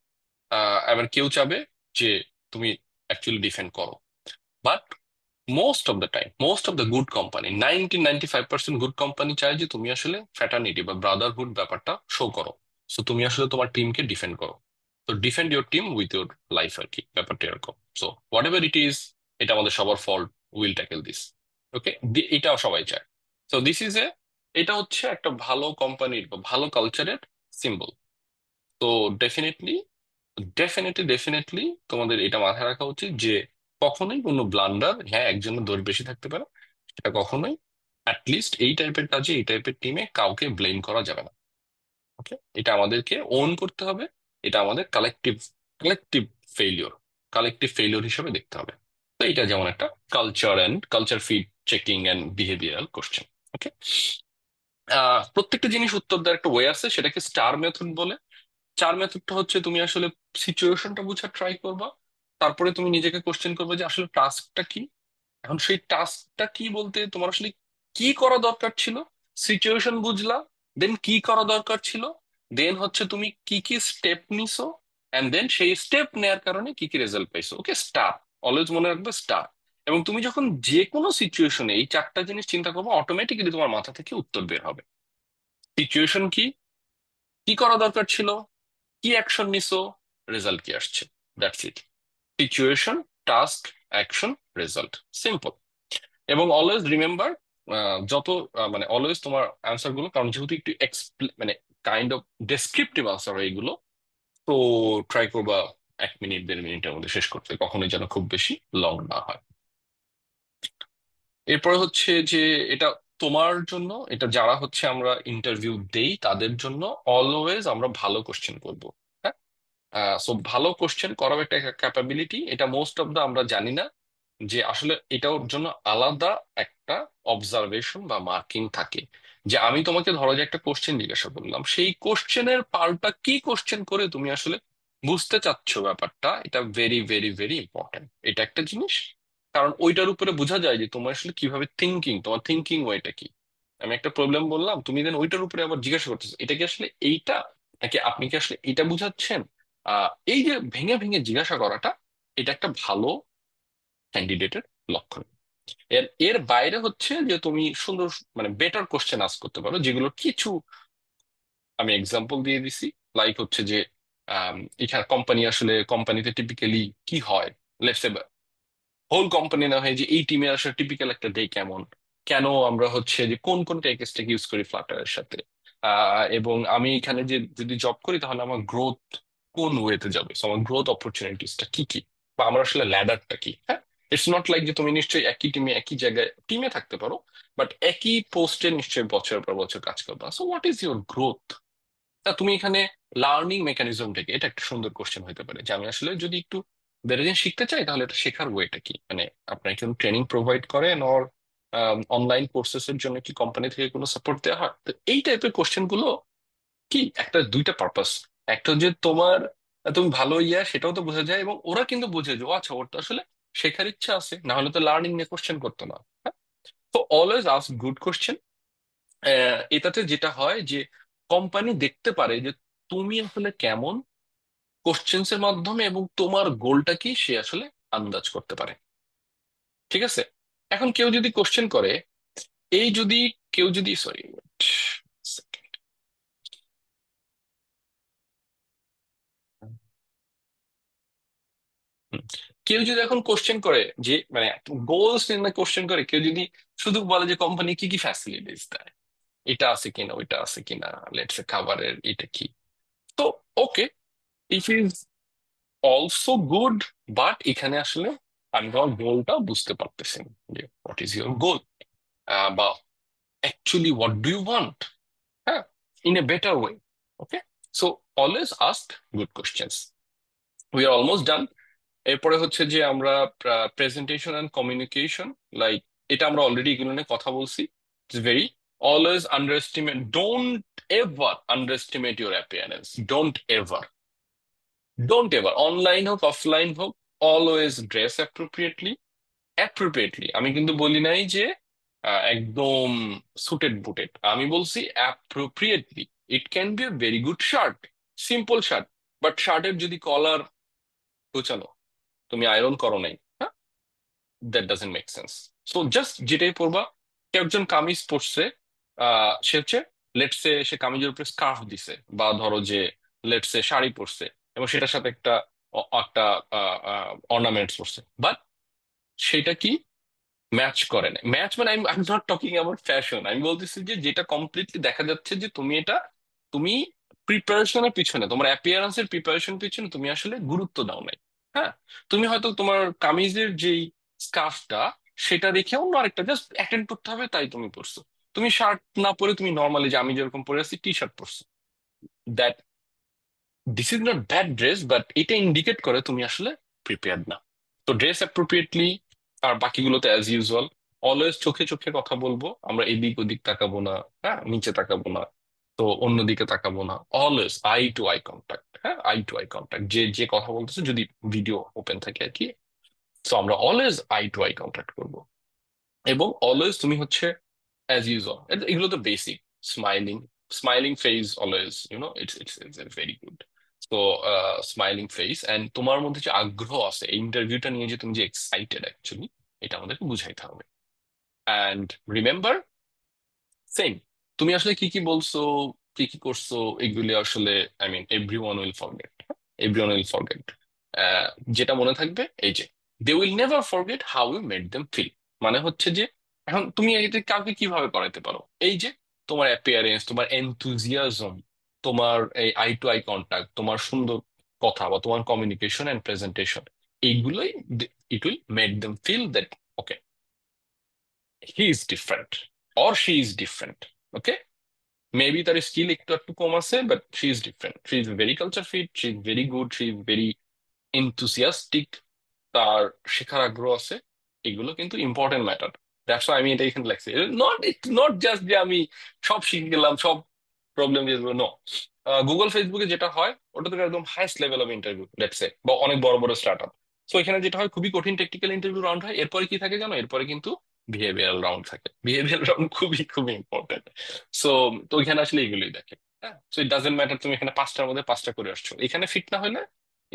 আবার কেউ চাবে যে তুমি অ্যাকচুয়ালি ডিফেন্ড করো। But most of the good company, 95% good company চায় যে তুমি আসলে ফ্র্যাটার্নিটি বা ব্রাদারহুড ব্যাপারটা শো করো। সো তুমি আসলে তোমার টিমকে ডিফেন্ড করো। তো defend your team with your life আর কি, ব্যাপারটা এরকম। So what ever it is, এটা আমাদের সবার fault, will tackle this, okay. এটাও সবাই চায়। সো দিস ইজ এটা হচ্ছে একটা ভালো কোম্পানির বা ভালো কালচারের সিম্বল। তো ডেফিনেটলি ডেফিনেটলি তোমাদের এটা মাথায় রাখা উচিত যে কখনোই কোনো ব্লান্ডার, হ্যাঁ একজনের দোষ বেশি থাকতে পারে, সেটা কখনোই অ্যাটলিস্ট এই টাইপের কাজে, এই টাইপের টিমে কাউকে ব্লেম করা যাবে না, ওকে। এটা আমাদেরকে ওন করতে হবে। এটা আমাদের কালেকটিভ ফেইলিওর কালেকটিভ ফেইলিওর হিসেবে দেখতে হবে। তো এটা যেমন একটা culture fit checking and behavioural question, okay. প্রত্যেকটা জিনিস উত্তর দেওয়ার একটা ওয়ে আছে, সেটাকে স্টার মেথড বলে। চার মেথডটা হচ্ছে তুমি আসলে সিচুয়েশনটা বুঝার ট্রাই করবা, তারপরে তুমি নিজেকে কোশ্চেন করবে যে আসলে টাস্কটা কি। এখন সেই টাস্কটা কি বলতে তোমার আসলে কি করা দরকার ছিল, সিচুয়েশন বুঝলা, দেন কি করা দরকার ছিল, দেন হচ্ছে তুমি কি কি স্টেপ নিছো, এন্ড দেন সেই স্টেপ নেয়ার কারণে কি কি রেজাল্ট পাইছো, ওকে। স্টার, অলওয়েজ মনে রাখবে স্টার। এবং তুমি যখন যে কোনো সিচুয়েশনে এই 4টা জিনিস চিন্তা করবে, অটোমেটিক্যালি তোমার মাথা থেকে উত্তর বের হবে। সিচুয়েশন কি, কি করা দরকার ছিল, কি অ্যাকশন নিছো, রেজাল্ট কি আসছে, that's it. Situation, task, action, result, simple. এবং অলওয়েজ রিমেম্বার, যত মানে অলওয়েজ তোমার অ্যান্সার গুলো, কারণ যেহেতু একটু মানে কাইন্ড অফ ডেসক্রিপটিভ আনসার হয় এগুলো, তো ট্রাই করবা 1 মিনিট 1.5 মিনিটের মধ্যে শেষ করতে, কখনোই যেন খুব বেশি লং না হয়। এরপরে হচ্ছে যে এটা তোমার জন্য, এটা যারা হচ্ছে আমরা ইন্টারভিউ দেই তাদের জন্য অলওয়েজ আমরা ভালো কোশ্চেন করবো। সো ভালো কোশ্চেন করার একটা ক্যাপাবিলিটি, এটা মোস্ট অফ দা আমরা জানি না যে আসলে এটার জন্য আলাদা একটা অবজারভেশন বা মার্কিং থাকে। যে আমি তোমাকে ধরো যে একটা কোশ্চেন জিজ্ঞাসা করলাম, সেই কোশ্চেনের পাল্টা কি কোশ্চেন করে তুমি আসলে বুঝতে চাচ্ছ ব্যাপারটা, এটা ভেরি ভেরি ভেরি ইম্পর্টেন্ট। এটা একটা জিনিস, কারণ ওইটার উপরে বোঝা যায় যে তোমার আসলে কিভাবে তোমার থিঙ্কিং ওয়েটা কি। আমি একটা প্রবলেম বললাম, তুমি দেন ওইটার উপরে আবার জিজ্ঞাসা করতেছো এটা কি আসলে এইটা, নাকি আপনি কি আসলে এটা বুঝাচ্ছেন। এই যে ভেঙে ভেঙে জিজ্ঞাসা করাটা, এটা একটা ভালো ক্যান্ডিডেটের লক্ষণ। এর এর বাইরে হচ্ছে যে তুমি সুন্দর, মানে বেটার কোশ্চেন আস্ক করতে পারো, যেগুলো কিছু আমি এক্সাম্পল দিয়ে দিছি। লাইক হচ্ছে যে এখানে কোম্পানিতে টিপিক্যালি কি হয়, লেটস সে হোল কোম্পানি না হয় যে এই টিমে আসলে টিপিক্যাল একটা ডে কেমন, কেন আমরা হচ্ছে যে কোন কোন টেক স্ট্যাক ইউজ করি ফ্লাটারের সাথে, এবং আমি এখানে যে যদি জব করি তাহলে আমার গ্রোথ কোন ওয়েতে যাবে, সো আমার গ্রোথ অপরচুনিটিসটা কি কি, বা আমার আসলে ল্যাডারটা কি। হ্যাঁ, ইটস নট লাইক যে তুমি নিশ্চয়ই একই টিমে একই জায়গায় টিমে থাকতে পারো, বাট একই পোস্টে নিশ্চয়ই বছর পর বছর কাজ করবে। So what is your growth? তা তুমি এখানে লার্নিং মেকানিজম থেকে, এটা একটা সুন্দর কোশ্চেন হতে পারে যে আমি আসলে যদি একটু বেড়ে দিন শিখতে চাই, তাহলে এটা শেখার ওয়েটা কি, মানে আপনার কি ট্রেনিং প্রোভাইড করেন, ওর অনলাইন কোর্সেস এর জন্য কি কোম্পানি থেকে কোনো সাপোর্ট দেওয়া হয়? তো এই টাইপের কোশ্চেন গুলো কি একটা দুইটা পারপাস, একটা যে তোমার তুমি ভালো সেটাও তো বোঝা যায়, এবং ওরা কিন্তু বুঝে যে ও আচ্ছা ওর তো আসলে শেখার ইচ্ছা আছে, না হলে তো লার্নিং নিয়ে কোশ্চেন করতো না। হ্যাঁ, তো অলওয়েজ আস্ক গুড কোশ্চেন। এটাতে যেটা হয় যে কোম্পানি দেখতে পারে যে তুমি আসলে কেমন কোশ্চেন্স এর মাধ্যমে, এবং তোমার গোলটা কি সে আসলে আন্দাজ করতে পারে। ঠিক আছে, এখন কেউ যদি কোশ্চেন করে, এই যদি কেউ যদি সরি কেউ যদি এখন কোশ্চেন করে যে মানে গোলস নিয়ে কোশ্চেন করে, কেউ যদি শুধু বলে যে কোম্পানি কি কি ফ্যাসিলিটিস দেয়, এটা আছে কিনা ওইটা আছে কিনা, লেটস এ খাবারের এটা কি, তো okay, if is also good, but এখানে আসলে আমি তোমার গোলটা বুঝতে পারতেছি না, যে হোয়াট ইজ ইউর গোল, বা actually what do you want. হ্যাঁ, in a better way. Okay, so always ask good questions. We are almost done. এরপরে হচ্ছে যে আমরা প্রেজেন্টেশন অ্যান্ড কমিউনিকেশন, লাইক এটা আমরা অলরেডি এগুলো নিয়ে কথা বলছি। It's very always under estimate, don't ever under estimate your appearance, don't ever, don't ever, online হোক অফলাইন হোক, অলওয়েজ ড্রেস অ্যাপ্রোপ্রিয়েটলি। অ্যাপ্রোপ্রিয়েটলি আমি কিন্তু বলি নাই যে একদম সুটেড বুটেড, আমি বলছি appropriately. It can B a very good shirt, simple shirt, but শার্টের যদি কলার গোছানো, তুমি আয়রন করো নাই, that doesn't make sense. So just যেটাই পরবা, কেউ একজন কামিজ পরছে, সে হচ্ছে লেটস সে সে কামিজের উপরে স্কার্ফ দিছে, বা ধরো যে লেটস সে শাড়ি পরছে এবং সেটার সাথে একটা অর্নামেন্টস পরছে, বাট সেটা কি ম্যাচ করে না। ম্যাচ মানে I am not talking about fashion, আমি বলতেছি যে যেটা কমপ্লিটলি দেখা যাচ্ছে যে তুমি প্রিপারেশনের পিছনে, তোমার অ্যাপিয়ারেন্সের প্রিপারেশন পিছনে তুমি আসলে গুরুত্ব দাও নাই। হ্যাঁ, তুমি হয়তো তোমার কামিজের যেই স্কার্ফটা, সেটা দেখে অন্য আরেকটা জাস্ট অ্যাটেন্ড করতে হবে তাই তুমি পরছো। তুমি শার্ট না পরে তুমি নর্মালি, যে আমি যেরকম পরে আছি টি শার্ট পরছো, that this is not bad dress, but এটা ইন্ডিকেট করে তুমি আসলে প্রিপেয়ার্ড না। তো ড্রেস অ্যাপ্রোপ্রিয়েটলি, আর বাকিগুলোতে অ্যাজ ইউজুয়াল অলওয়েজ চোখে চোখে কথা বলবো আমরা, এদিক ওদিক তাকাবো না, হ্যাঁ নিচে তাকাবো না, তো অন্যদিকে তাকাবো না, always eye to eye contact. হ্যাঁ, আই টু আই কন্ট্যাক্ট, যে যে কথা বলতেছে যদি ভিডিও ওপেন থাকে আর কি, তো আমরা always eye to eye contact করবো। এবং অলওয়েজ তুমি হচ্ছে অ্যাজ ইউজুয়াল, এগুলো তো basic. Smiling, smiling face always, it's very good. তো স্মাইলিং ফেস, অ্যান্ড তোমার মধ্যে যে আগ্রহ আছে এই ইন্টারভিউটা নিয়ে, যে তুমি যে এক্সাইটেড অ্যাকচুয়ালি, এটা আমাদেরকে বুঝাইতে হবে। অ্যান্ড রিমেম্বার, সেম, তুমি আসলে কি কি বলছো, কি কি করছো, এগুলি আসলে I mean everyone will forget, everyone will forget. যেটা মনে থাকবে এই যে they will never forget how you made them feel. মানে হচ্ছে যে এখন তুমি এটা কাউকে কিভাবে করাইতে পারো, এই যে তোমার অ্যাপিয়ারেন্স, তোমার এনথুজিয়াজম, তোমার এই আই টু আই কন্ট্যাক্ট, তোমার সুন্দর কথা, বা তোমার কমিউনিকেশন এন্ড প্রেজেন্টেশন, এইগুলোই it will make them feel that okay, he is different or she is different. Okay, maybe তার স্কিল একটু একটু কম আছে, but she is different, she is very culture fit, she is very good, she is very enthusiastic, তার শেখার আগ্রহ আছে। এগুলো কিন্তু ইম্পর্টেন্ট ম্যাটার। দ্যাটস আমি এটা এখানে লাগছে, নট ইটস নট জাস্ট যে আমি সব শিখে গেলাম, সব প্রবলেম দিয়ে দেবো, নো। গুগল ফেসবুকে যেটা হয় ওটা তো একদম highest level of interview let's say, বা অনেক বড় বড় স্টার্ট আপ। সো এখানে যেটা হয় খুবই কঠিন টেকনিক্যাল ইন্টারভিউ রাউন্ড হয়, এরপরে কি থাকে জানো, এরপরে কিন্তু বিহেভিয়ারাল রাউন্ড থাকে। বিহেভিয়ারাল রাউন্ড খুবই খুবই ইম্পর্টেন্ট। সো তো এখানে আসলে এগুলোই দেখে। হ্যাঁ, সো ইট ডাজেন্ট ম্যাটার তুমি এখানে পাঁচটার মধ্যে পাঁচটা করে আসছো, এখানে ফিট না হলে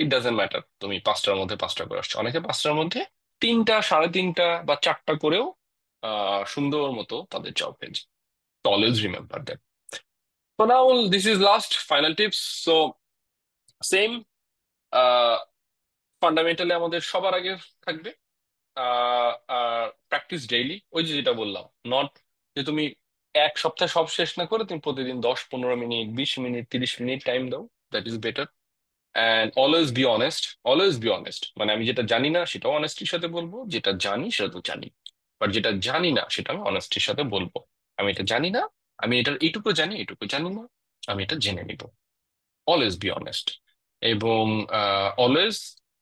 ইট ডাজেন্ট ম্যাটার তুমি পাঁচটার মধ্যে পাঁচটা করে আসছো। অনেকে পাঁচটার মধ্যে তিনটা, সাড়ে তিনটা বা চারটা করেও সুন্দর মতো তাদের জব পেয়েছে। Always remember that. So now this is last final tips. So same, fundamentally আমাদের সবার আগে থাকবে প্র্যাকটিস ডেইলি। ওই যে যেটা বললাম, নট যে তুমি এক সপ্তাহে সব শেষ না করে তুমি প্রতিদিন 10-15 মিনিট, 20 মিনিট, 30 মিনিট টাইম দাও, that is better. And always be honest, মানে আমি যেটা জানি না সেটাও অনেস্টির সাথে বলবো, যেটা জানি সেটা তো জানি, বাট যেটা জানি না সেটা আমি অনেস্টির সাথে বলবো। আমি এটা জানি না, আমি এটার এইটুকু জানি, এইটুকু জানি না, আমি এটা জেনে নিব। Always be honest. এবং always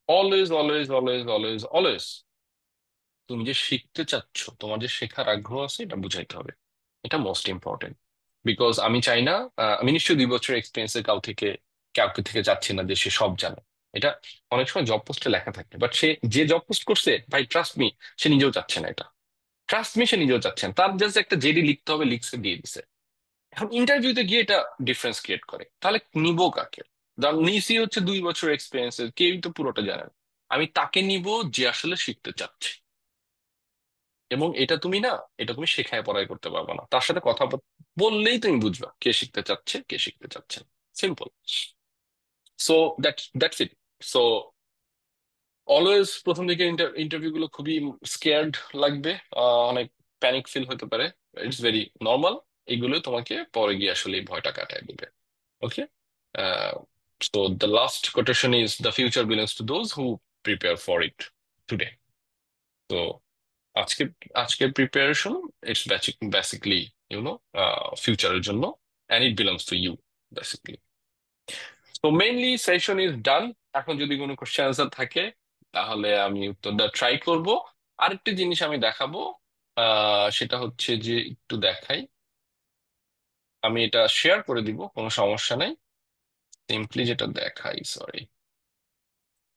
always always always always always তুমি যে শিখতে চাচ্ছ, তোমার যে শেখার আগ্রহ আছে, এটা বুঝাইতে হবে। এটা মোস্ট ইম্পর্টেন্ট। বিকজ আমি চাই না, আমি নিশ্চয়ই 2 বছর এক্সপিরিয়েন্সের কাউকে থেকে চাচ্ছি না যে সে সব জানে। এটা অনেক সময় জব পোস্টে লেখা থাকে, বাট সে যে জব পোস্ট করছে, ভাই ট্রাস্ট মি, সে নিজেও চাচ্ছে না এটা। ট্রাস্ট মি, সে নিজেও চাচ্ছে না। তার জাস্ট একটা জেডি লিখতে হবে, লিখছে, দিয়ে দিছে। এখন ইন্টারভিউতে গিয়ে এটা ডিফারেন্স ক্রিয়েট করে, তাহলে নিবো কাকে? ধর নিসি হচ্ছে 2 বছর এক্সপিরিয়েন্সের, কেউই তো পুরোটা জানে না। আমি তাকে নিব যে আসলে শিখতে চাচ্ছে। এবং এটা তুমি শেখায় পড়ায় করতে পারবে না, তার সাথে কথা বললেই তুমি বুঝবা কে শিখতে চাচ্ছে, কে শিখতে চাচ্ছে। Simple. So that's it. So always প্রথম দিকে ইন্টারভিউ গুলো খুবই স্কেয়ার্ড লাগবে, অনেক প্যানিক ফিল হতে পারে। It's very normal. এগুলো তোমাকে পরে গিয়ে আসলে এই ভয়টা কাটায় দিবে। Okay. So the last quotation is, the future belongs to those who prepare for it today. তো আজকে আজকের প্রিপারেশন ইটস বেসিকলি ইউনো ফিউচারের জন্য, and it belongs to you basically. তো মেইনলি সেশন ইজ ডান। এখন যদি কোনো কোশ্চেন আনসার থাকে তাহলে আমি উত্তরটা ট্রাই করব। আরেকটি জিনিস আমি দেখাবো, সেটা হচ্ছে যে একটু দেখাই, আমি এটা শেয়ার করে দিব, কোনো সমস্যা নাই। সিম্পলি যেটা দেখাই, সরি,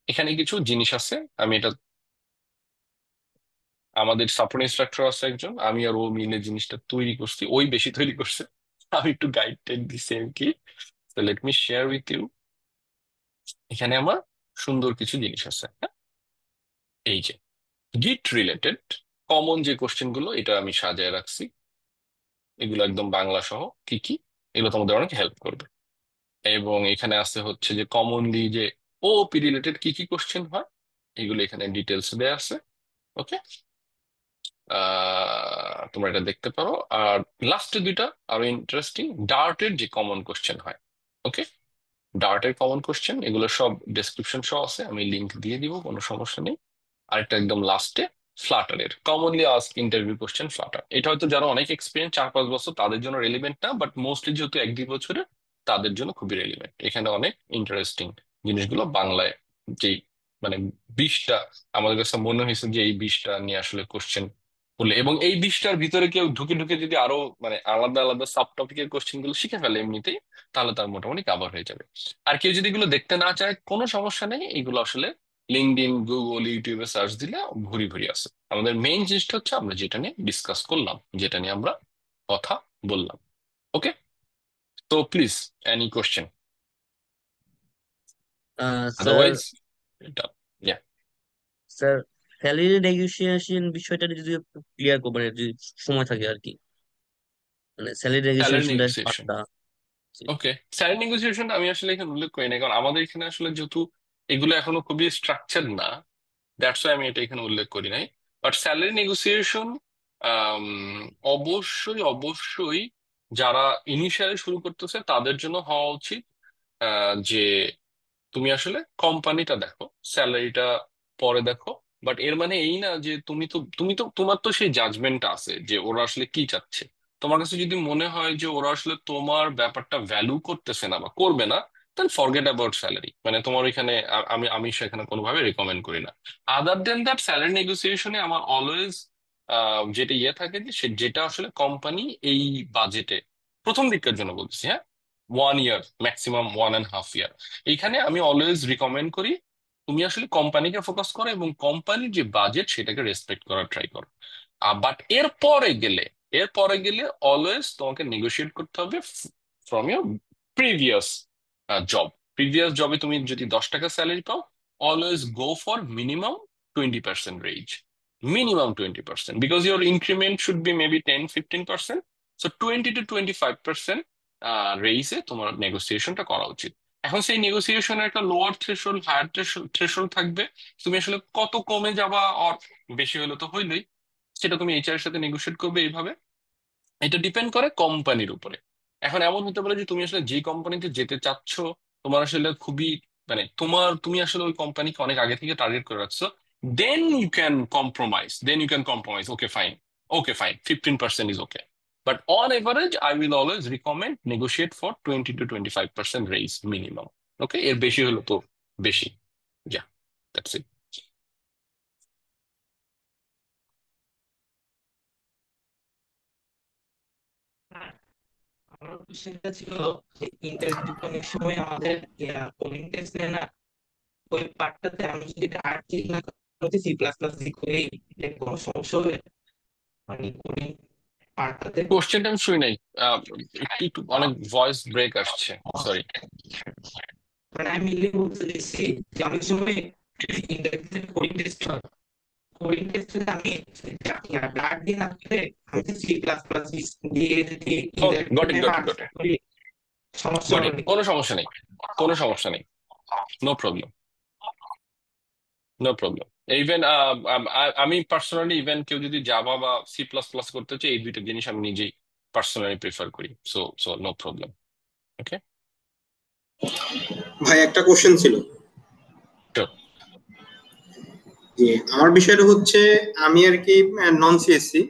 এখানে কিছু জিনিস আছে। আমি এটা, আমাদের সাপোর্ট ইনস্ট্রাক্টর আছে একজন, আমি আর ও মিলে জিনিসটা তৈরি করছি, ওই বেশি তৈরি করছে, আমি একটু গাইড টাইড দিছি আর কি। তো let me share with you. এখানে আমার সুন্দর কিছু জিনিস আছে, হ্যাঁ? এই যে গিট রিলেটেড কমন যে কোশ্চেন গুলো, এটা আমি সাজায় রাখছি। এগুলো একদম বাংলা সহ কি কি, এগুলো তোমাদের অনেক হেল্প করবে। এবং এখানে আছে হচ্ছে যে কমনলি যে ওপি রিলেটেড কি কি কোশ্চেন হয়, এগুলো এখানে ডিটেলস দেয়া আছে। ওকে। তোমরা এটা দেখতে পারো। আর লাস্টে দুইটা আরো ইন্টারেস্টিং, ডার্টের যে কমন কোশ্চেন হয়। ওকে। ডার্টের কমন কোশ্চেন এগুলো সব ডেসক্রিপশন সহ আছে, আমি লিংক দিয়ে দিব, কোনো সমস্যা নেই। আরেকটা একদম লাস্টে ফ্লাটারের commonly ask interview question, Flutter. এটা হয়তো যারা অনেক এক্সপিরিয়েন্স, 4-5 বছর, তাদের জন্য রেলিভেন্ট না, বাট মোস্টলি যেহেতু 1-2 বছরের, তাদের জন্য খুবই রেলিভেন্ট। এখানে অনেক ইন্টারেস্টিং জিনিসগুলো বাংলায়, যেই মানে 20টা, আমাদের কাছে মনে হয়েছে যে এই 20টা নিয়ে আসলে কোশ্চেন করলে, এবং এই 20টার ভিতরে কেউ ঢুকে ঢুকে যদি আরো মানে আলাদা আলাদা সাব টপিকের কোশ্চেন গুলো শিখে ফেলে এমনিতেই, তাহলে তার মোটামুটি কাভার হয়ে যাবে। আর কেউ যদি এগুলো দেখতে না চায়, কোনো সমস্যা নেই, এগুলো আসলে লিঙ্কডইন, গুগল, ইউটিউবে সার্চ দিলে ভুরি ভুরি আছে। আমাদের মেইন জিনিসটা হচ্ছে আমরা যেটা নিয়ে ডিসকাস করলাম, যেটা নিয়ে আমরা কথা বললাম। ওকে। তো please, any question? Sir, otherwise এটা, ইয়া। স্যার স্যালারি নেগোসিয়েশন বিষয়টা যদি একটু ক্লিয়ার করবেন, যদি সময় থাকে আর কি, মানে স্যালারি স্যালারি নেগোসিয়েশনটা নেগোসিয়েশন। পার্টটা। ওকে। স্যালারি নেগোসিয়েশন আমি আসলে এখানে উল্লেখ করি না, কারণ আমাদের এখানে আসলে যেহেতু এগুলো এখনো খুবই স্ট্রাকচার না, দ্যাটস ওয়াই আমি এটা এখানে উল্লেখ করি নাই। বাট স্যালারি নেগোসিয়েশন অবশ্যই অবশ্যই যারা ইনিশিয়ালি শুরু করতেছে তাদের জন্য হওয়া উচিত। যে তুমি আসলে কোম্পানিটা দেখো, স্যালারিটা পরে দেখো। বাট এর মানে এই না যে তোমার তো সেই জাজমেন্টটা আছে যে ওরা আসলে কি চাচ্ছে। তোমার কাছে যদি মনে হয় যে ওরা আসলে তোমার ব্যাপারটা ভ্যালু করতেছে না বা করবে না, তাহলে ফরগেট অ্যাবাউট স্যালারি, মানে তোমার ওইখানে আমি আমি সেখানে কোনোভাবে রেকমেন্ড করি না। আদার দেন দ্যাট, স্যালারি নেগোসিয়েশনে আমার অলওয়েজ যেটা ইয়ে থাকে যে যেটা আসলে কোম্পানি এই বাজেটে, প্রথম দিককার জন্য বলছি, হ্যাঁ, 1 ইয়ার, ম্যাক্সিমাম 1.5 ইয়ার, এইখানে আমি অলওয়েজ রিকমেন্ড করি তুমি আসলে কোম্পানিকে ফোকাস করো এবং কোম্পানির যে বাজেট সেটাকে রেসপেক্ট করার ট্রাই করো। বাট এরপরে গেলে অলওয়েজ তোমাকে নেগোশিয়েট করতে হবে from your previous job. Previous জবে তুমি যদি 10 টাকা স্যালারি পাও, always go for minimum 20% range, minimum 20%, because your increment should be maybe 10-15%। So 20 to 25% রেইজে তোমার নেগোসিয়েশনটা করা উচিত। এখন সেই নেগোসিয়েশনের একটা লোয়ার থ্রেশহোল্ড, হায়ার থ্রেশহোল্ড থাকবে। তুমি আসলে কত কমে যাবা, আর বেশি হলে তো হইলোই, সেটা তুমি এইচআর এর সাথে নেগোশিয়েট করবে এইভাবে। এটা ডিপেন্ড করে কোম্পানির উপরে। এখন এমন হতে পারে যে তুমি আসলে যে কোম্পানিতে যেতে চাচ্ছ, তোমার আসলে খুবই মানে তুমি আসলে ওই কোম্পানিকে অনেক আগে থেকে টার্গেট করে রাখছো, then you can compromise, okay fine 15% is okay, but on average I will always recommend negotiate for 20 to 25% raise minimum. Okay, এর বেশি হলো তো বেশি। যা, দ্যাটস ইট। হ্যাঁ, আমার কোশ্চেনটা ছিল যে ইন্টারেক্টিভ অনেক সময় আমাদের কোডিং টেস্ট নেয় না, ওই পার্টটাতে আমি যদি এটা আর্টিকেল না করতে C++ দিয়ে করি, এটা কোনো সমস্যা হবে? মানে কোডিং পার্টটাতে কোশ্চেনটা আমি শুনি নাই, একটু একটু অনেক ভয়েস ব্রেক আসছে, সরি। মানে আমি মিলিয়ে বলতে চাইছি যে অনেক সময় ইন্টারেক্টিভ কোডিং টেস্ট হয়, কোডিং টেস্টে আমি ব্লাড দিয়ে না করে আমি C++ দিয়ে যদি okay, got it, interactive got it, got answer it, করি সমস্যা গট হবে ইট, নাকি? কোনো সমস্যা নেই, কোনো সমস্যা নেই, no problem, no problem. Even আমি পার্সোনালি ইভেন কেউ যদি জাভা বা C++ করতে চাই, এই দুইটা জিনিস আমি নিজেই পার্সোনালি প্রিফার করি, সো সো নো প্রবলেম। ওকে, ভাই একটা কোশ্চেন ছিল যে আমার বিষয়টা হচ্ছে আমি আর কি নন সিএসসি,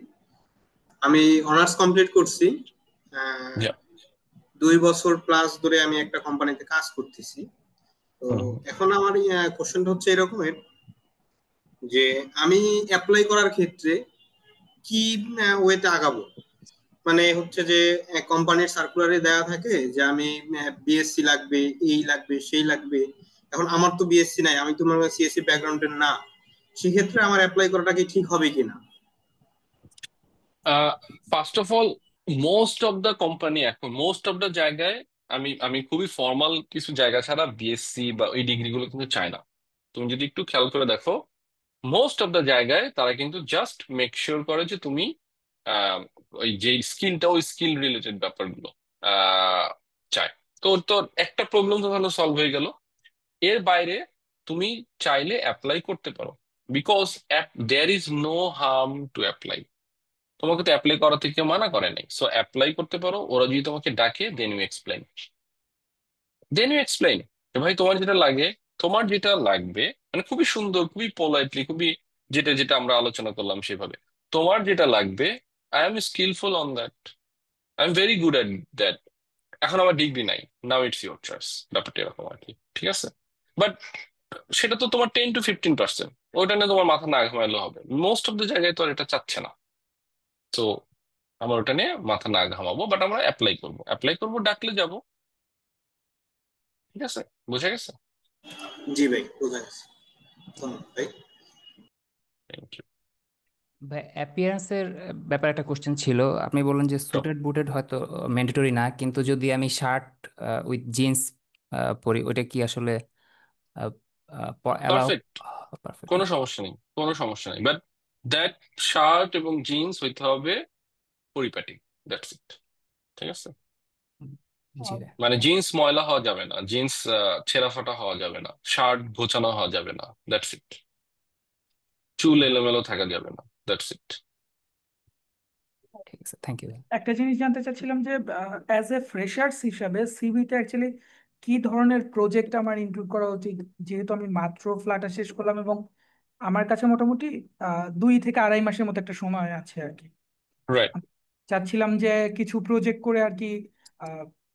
আমি অনার্স কমপ্লিট করছি, আহ, যা, 2 বছর প্লাস ধরে আমি একটা কোম্পানিতে কাজ করতেছি। তো এখন আমার কোশ্চেনটা হচ্ছে এরকমের যে আমি অ্যাপ্লাই করার ক্ষেত্রে কি ওয়েতে আগাবো। মানে হচ্ছে যে কোম্পানির সার্কুলারে দেওয়া থাকে যে আমি বিএসসি লাগবে, এই লাগবে, সেই লাগবে। এখন আমার তো বিএসসি নাই, আমি তো মনে হয় সিএসসি ব্যাকগ্রাউন্ডের না, সেক্ষেত্রে আমার অ্যাপ্লাই করাটা কি ঠিক হবে কিনা? First of all, most of the জায়গায় আমি আমি খুবই ফর্মাল কিছু জায়গা ছাড়া বিএসসি বা ওই ডিগ্রি গুলো কিন্তু চাই না। তুমি যদি একটু খেয়াল করে দেখো, মোস্ট অফ দ্য জায়গায় তারা কিন্তু জাস্ট মেক শিওর করে যে তুমি আহ, ওই যে স্কিলটা, ওই স্কিল রিলেটেড ব্যাপারগুলো আহ, চায়। তো তো একটা প্রবলেম তো তাহলে সলভ হয়ে গেল। এর বাইরে তুমি চাইলে অ্যাপ্লাই করতে পারো, because there is no harm to apply. তোমাকে তো অ্যাপ্লাই করা থেকে কেউ মানা করে নাই, সো অ্যাপ্লাই করতে পারো। ওরা যদি তোমাকে ডাকে, দেন ইউ এক্সপ্লেইন ভাই তোমার যেটা লাগে, তোমার যেটা লাগবে, মানে খুবই সুন্দর, খুবই পোলাইটলি, খুবই যেটা যেটা আমরা আলোচনা করলাম সেভাবে, তোমার যেটা লাগবে, I am skillful on that, I am very good at that. এখন আমার ডিগ্রি নাই, নাও ইটস ইউর চয়েস, ব্যাপারটা এরকম আর কি, ঠিক আছে? বাট সেটা তো তোমার 10 to 15%, ওইটা নিয়ে তোমার মাথা না ঘামাইলেও হবে। মোস্ট অফ দ্য জায়গায় তো আর এটা চাচ্ছে না, তো আমরা ওটা নিয়ে মাথা না ঘামাবো, বাট আমরা অ্যাপ্লাই করবো, ডাকলে যাব। ঠিক আছে, বুঝে গেছে? জি ভাই, বোঝা গেছে। ধন্যবাদ ভাই। Thank you. ভাই অ্যাপিয়ারেন্সের ব্যাপারে একটা কোশ্চেন ছিল। আপনি বললেন যে তো সুটেড বুটেড হয়তো ম্যান্ডেটরি না, কিন্তু যদি আমি শার্ট উইথ জিন্স পরি, ওইটা কি আসলে অ্যালাউ? পারফেক্ট, পারফেক্ট কোনো না? সমস্যা নেই, কোনো সমস্যা নেই, বাট দ্যাট শার্ট এবং জিন্স হইতে হবে পরিপাটি, দ্যাটস ইট। ঠিক আছে, জি ভাই। মানে জিন্স ময়লা হওয়া যাবে না, জিন্স ছেঁড়া ফাটা হওয়া যাবে না, শার্ট ঘোচানো হওয়া যাবে না, দ্যাটস ইট। চুল এলোমেলো থাকা যাবে না, দ্যাটস ইট। ঠিক আছে, থ্যাংক ইউ ভাই। একটা জিনিস জানতে চাচ্ছিলাম যে অ্যাজ এ ফ্রেশার্স হিসাবে সিভিতে অ্যাকচুয়ালি কি ধরনের প্রজেক্ট আমার ইনক্লুড করা উচিত, যেহেতু আমি মাত্র ফ্ল্যাটটা শেষ করলাম এবং আমার কাছে মোটামুটি 2 থেকে 2.5 মাসের মতো একটা সময় আছে আর কি। রাইট, আমি চাচ্ছিলাম যে কিছু প্রজেক্ট করে আর কি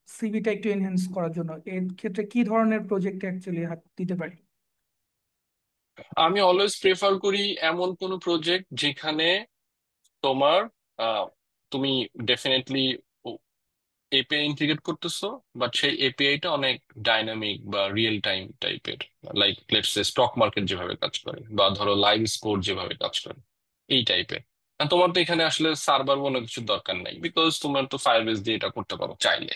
সিভিটা একটু এনহ্যান্স করার জন্য, এর ক্ষেত্রে কি ধরনের প্রজেক্ট অ্যাকচুয়ালি হাত দিতে পারি? আমি অলওয়েজ প্রেফার করি এমন কোন প্রজেক্ট যেখানে তোমার আহ, তুমি ডেফিনেটলি এপিআই ইন্টিগ্রেট করতেছো, বাট সেই এপিআইটা অনেক ডাইনামিক বা রিয়েল টাইম টাইপের, like let's say stock market যেভাবে কাজ করে, বা ধরো লাইভ স্পোর্ট যেভাবে কাজ করে, এই টাইপের। তোমার তো এখানে আসলে সার্ভার কোনো কিছু দরকার নাই, বিকজ তোমার তো ফায়ারবেস দিয়ে এটা করতে পারো চাইলে।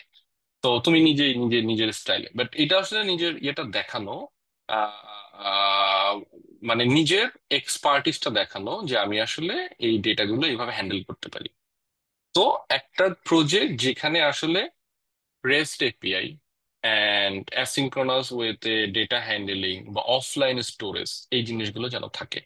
তো তুমি নিজেই নিজের স্টাইলে, বাট এটা আসলে নিজের ইয়েটা দেখানো, আহ, মানে নিজের এক্সপার্টিসটা দেখানো যে আমি আসলে এই ডেটাগুলো এইভাবে হ্যান্ডেল করতে পারি। তো একটা প্রজেক্ট যেখানে আসলে রেস্ট এপিআই অ্যান্ড অ্যাসিনক্রোনাস ওয়েতে ডেটা হ্যান্ডেলিং বা অফলাইন স্টোরেজ, এই জিনিসগুলো যেন থাকে।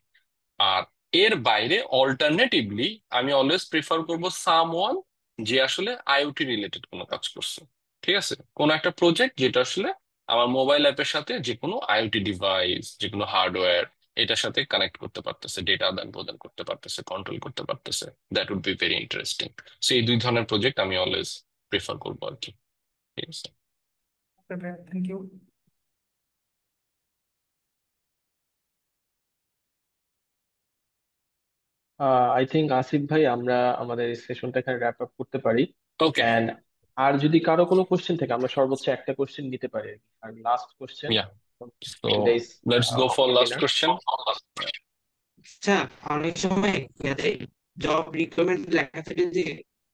আর এর বাইরে অল্টারনেটিভলি আমি অলওয়েজ প্রিফার করব সামওয়ান যে আসলে আইওটি রিলেটেড কোনো কাজ করছে। ঠিক আছে, কোন একটা প্রজেক্ট যেটা আসলে আমার মোবাইল অ্যাপের সাথে যে কোনো আইওটি ডিভাইস, যে কোনো হার্ডওয়্যার এটার সাথে কানেক্ট করতে পারতেছে, ডেটা আদান প্রদান করতে পারতেছে, কন্ট্রোল করতে পারতেছে। That would be very interesting. So এই দুই ধরনের প্রজেক্ট আমি অলওয়েজ প্রেফার করবো আর কি। ঠিক আছে। Thank you. I think Asif ভাই, আমরা আমাদের সেশনটা এখানে র্যাপ আপ করতে পারি। ওকে। এন্ড আর যদি কারো কোনো কোশ্চেন থাকে আমরা সর্বোচ্চ একটা কোশ্চেন নিতে পারি আর কি। আর last question yeah, so today's let's go for last webinar. Question. আচ্ছা, অনেক সময় জব রিক্রুটমেন্ট লেখা থাকে যে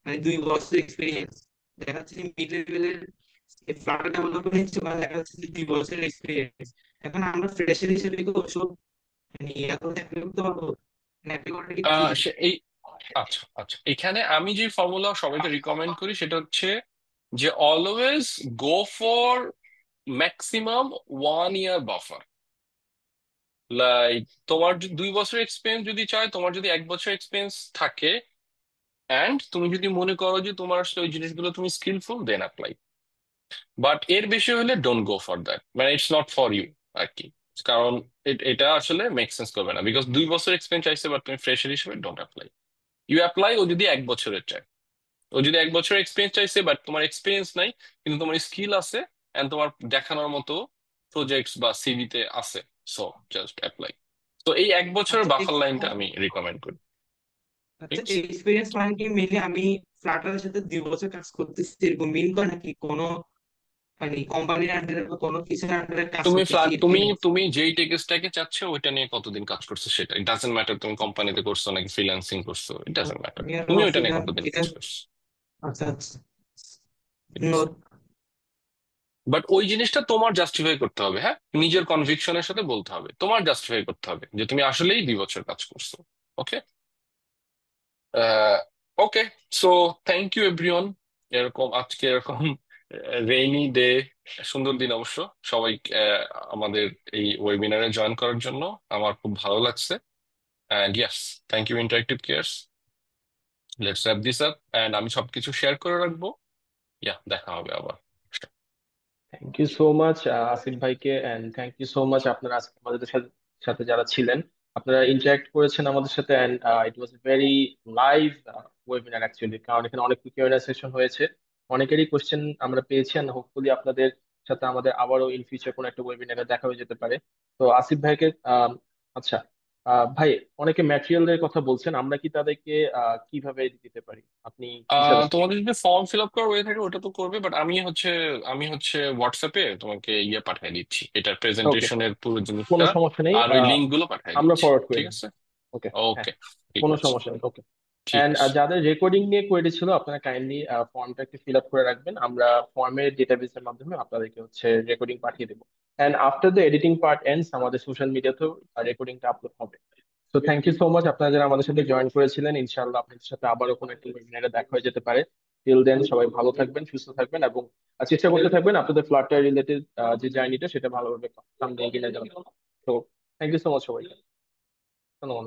মানে 2 বছর এক্সপিরিয়েন্স, দেখা যাচ্ছে যে মিড লেভেলের ফ্লাটার ডেভেলপমেন্ট হিসেবে লেখা যাচ্ছে যে 2 বছর এক্সপিরিয়েন্স। এখন আমরা ফ্রেশার হিসেবে কি ওসব মানে এখন অ্যাপ্লাই করতে পারবো? মানে অ্যাপ্লাই করাটা কি ঠিক? এই আচ্ছা আচ্ছা, এখানে আমি যে ফর্মুলা সবাইকে রিকমেন্ড করি সেটা হচ্ছে যে always go for maximum 1 year buffer. Like তোমার 2 বছর এক্সপিরিয়েন্স যদি চায়, তোমার যদি 1 বছর এক্সপিরিয়েন্স থাকে, অ্যান্ড তুমি যদি মনে করো যে তোমার আসলে ওই জিনিসগুলো তুমি স্কিলফুল, দেন অ্যাপ্লাই। বাট এর বেশি হলে ডোন্ট গো ফর দ্যাট, মানে ইটস নট ফর ইউ আর কি। কারণ এটা আসলে মেক সেন্স করবে না, বিকজ 2 বছর এক্সপিরিয়েন্স চাইছে বাট তুমি ফ্রেশার হিসেবে ডোন্ট অ্যাপ্লাই। ইউ অ্যাপ্লাই ও যদি 1 বছরের চায়। ও যদি 1 বছরের এক্সপিরিয়েন্স চাইছে বাট তোমার এক্সপিরিয়েন্স নাই, কিন্তু তোমার স্কিল আছে এন্ড তোমার দেখানোর মতো প্রজেক্টস বা সিভিতে আছে, সো জাস্ট অ্যাপ্লাই। তো এই 1 বছরের আচ্ছা বাফার লাইনটা আমি রিকমেন্ড করি। আচ্ছা, ঠিক আছে। এক্সপিরিয়েন্স মানে কি মেনলি আমি ফ্লাটারের সাথে 2 বছর কাজ করতেছি এরকম মিন করে নাকি কোনো মানে কোম্পানির আন্ডারে বা কোনো কিছুর আন্ডারে কাজ তুমি করতেছি ফ্ল্যাট তুমি এরকম? তুমি যেই টেক স্ট্যাকে চাচ্ছ ওইটা নিয়ে কতদিন কাজ করছো সেটা ইট ডাজেন্ট ম্যাটার। তুমি কোম্পানিতে করছো নাকি ফ্রিল্যান্সিং করছো, ইট ডাজেন্ট ম্যাটার। আমি আরো তুমি ওইটা নিয়ে ফিনান্স কতদিন কাজ ফিনান্স করছো। আচ্ছা আচ্ছা। ঠিক আছে। বাট ওই জিনিসটা তোমার জাস্টিফাই করতে হবে, হ্যাঁ, নিজের কনভিকশনের সাথে বলতে হবে, তোমার জাস্টিফাই করতে হবে যে তুমি আসলেই 2 বছর কাজ করছো। ওকে। ওকে, সো থ্যাংক ইউ এভরিওয়ান। এরকম আজকে এরকম রেইনি ডে, সুন্দর দিন অবশ্য, সবাই আমাদের এই ওয়েবিনারে জয়েন করার জন্য আমার খুব ভালো লাগছে। And yes, thank you interactive cares. Let's wrap this up, and আমি সবকিছু শেয়ার করে রাখবো। ইয়া, দেখা হবে আবার। Thank you so much Asif ভাইকে, and thank you so much আপনারা আজকে আমাদের সাথে সাথে যারা ছিলেন, আপনারা ইন্টারঅ্যাক্ট করেছেন আমাদের সাথে। And it was very live webinar actually, কারণ এখানে অনেক কিউএনএ সেশন হয়েছে, অনেকেরই কোশ্চেন আমরা পেয়েছি, এন্ড হোপফুলি আপনাদের সাথে আমাদের আবারও ইন ফিউচার কোনো একটা ওয়েবিনারে দেখা হয়ে যেতে পারে। তো আসিফ ভাইকে আচ্ছা, ভাই, অনেকে ম্যাটেরিয়াল এর কথা বলছেন, আমরা কি তাদেরকে কিভাবে দিতে পারি, আপনি কি সাজেস্ট তোমাদের করবেন? যদি ফর্ম ফিল আপ করার ওয়ে থাকে ওটা তো করবে, বাট আমি হচ্ছে হোয়াটসঅ্যাপে তোমাকে ইয়ে পাঠিয়ে দিচ্ছি, এটার ওকে, প্রেজেন্টেশনের পুরো কোনো জিনিসটা, সমস্যা নেই, আর ওই লিঙ্ক গুলো পাঠিয়ে আমরা দিচ্ছি। ফরওয়ার্ড করে ঠিক দিব। আছে। ওকে, হ্যাঁ, ওকে, ঠিক কোনো আছে। সমস্যা নেই। ওকে। ঠিক এন্ড আছে। যাদের রেকর্ডিং নিয়ে কোয়েরি ছিল, আপনারা কাইন্ডলি ফর্মটা একটু ফিল আপ করে রাখবেন, আমরা ফর্মের ডেটাবেসের মাধ্যমে আপনাদেরকে হচ্ছে রেকর্ডিং পাঠিয়ে দেবো। And after the editing part ends, আমাদের সোশ্যাল মিডিয়াতেও রেকর্ডিংটা আপলোড হবে। তো থ্যাংক ইউ সো মাচ আপনারা যারা আমাদের সাথে জয়েন করেছিলেন। ইনশাআল্লাহ আপনাদের সাথে আবারও কোনো একটা ওয়েবিনারে দেখা হয়ে যেতে পারে। টিল দেন, সবাই ভালো থাকবেন, সুস্থ থাকবেন, এবং চেষ্টা করতে থাকবেন আপনাদের ফ্লাটার রিলেটেড যে জার্নিটা সেটা ভালোভাবে সামনে এগিয়ে নিয়ে যাওয়ার। তো থ্যাংক ইউ সো মাচ সবাইকে। ধন্যবাদ।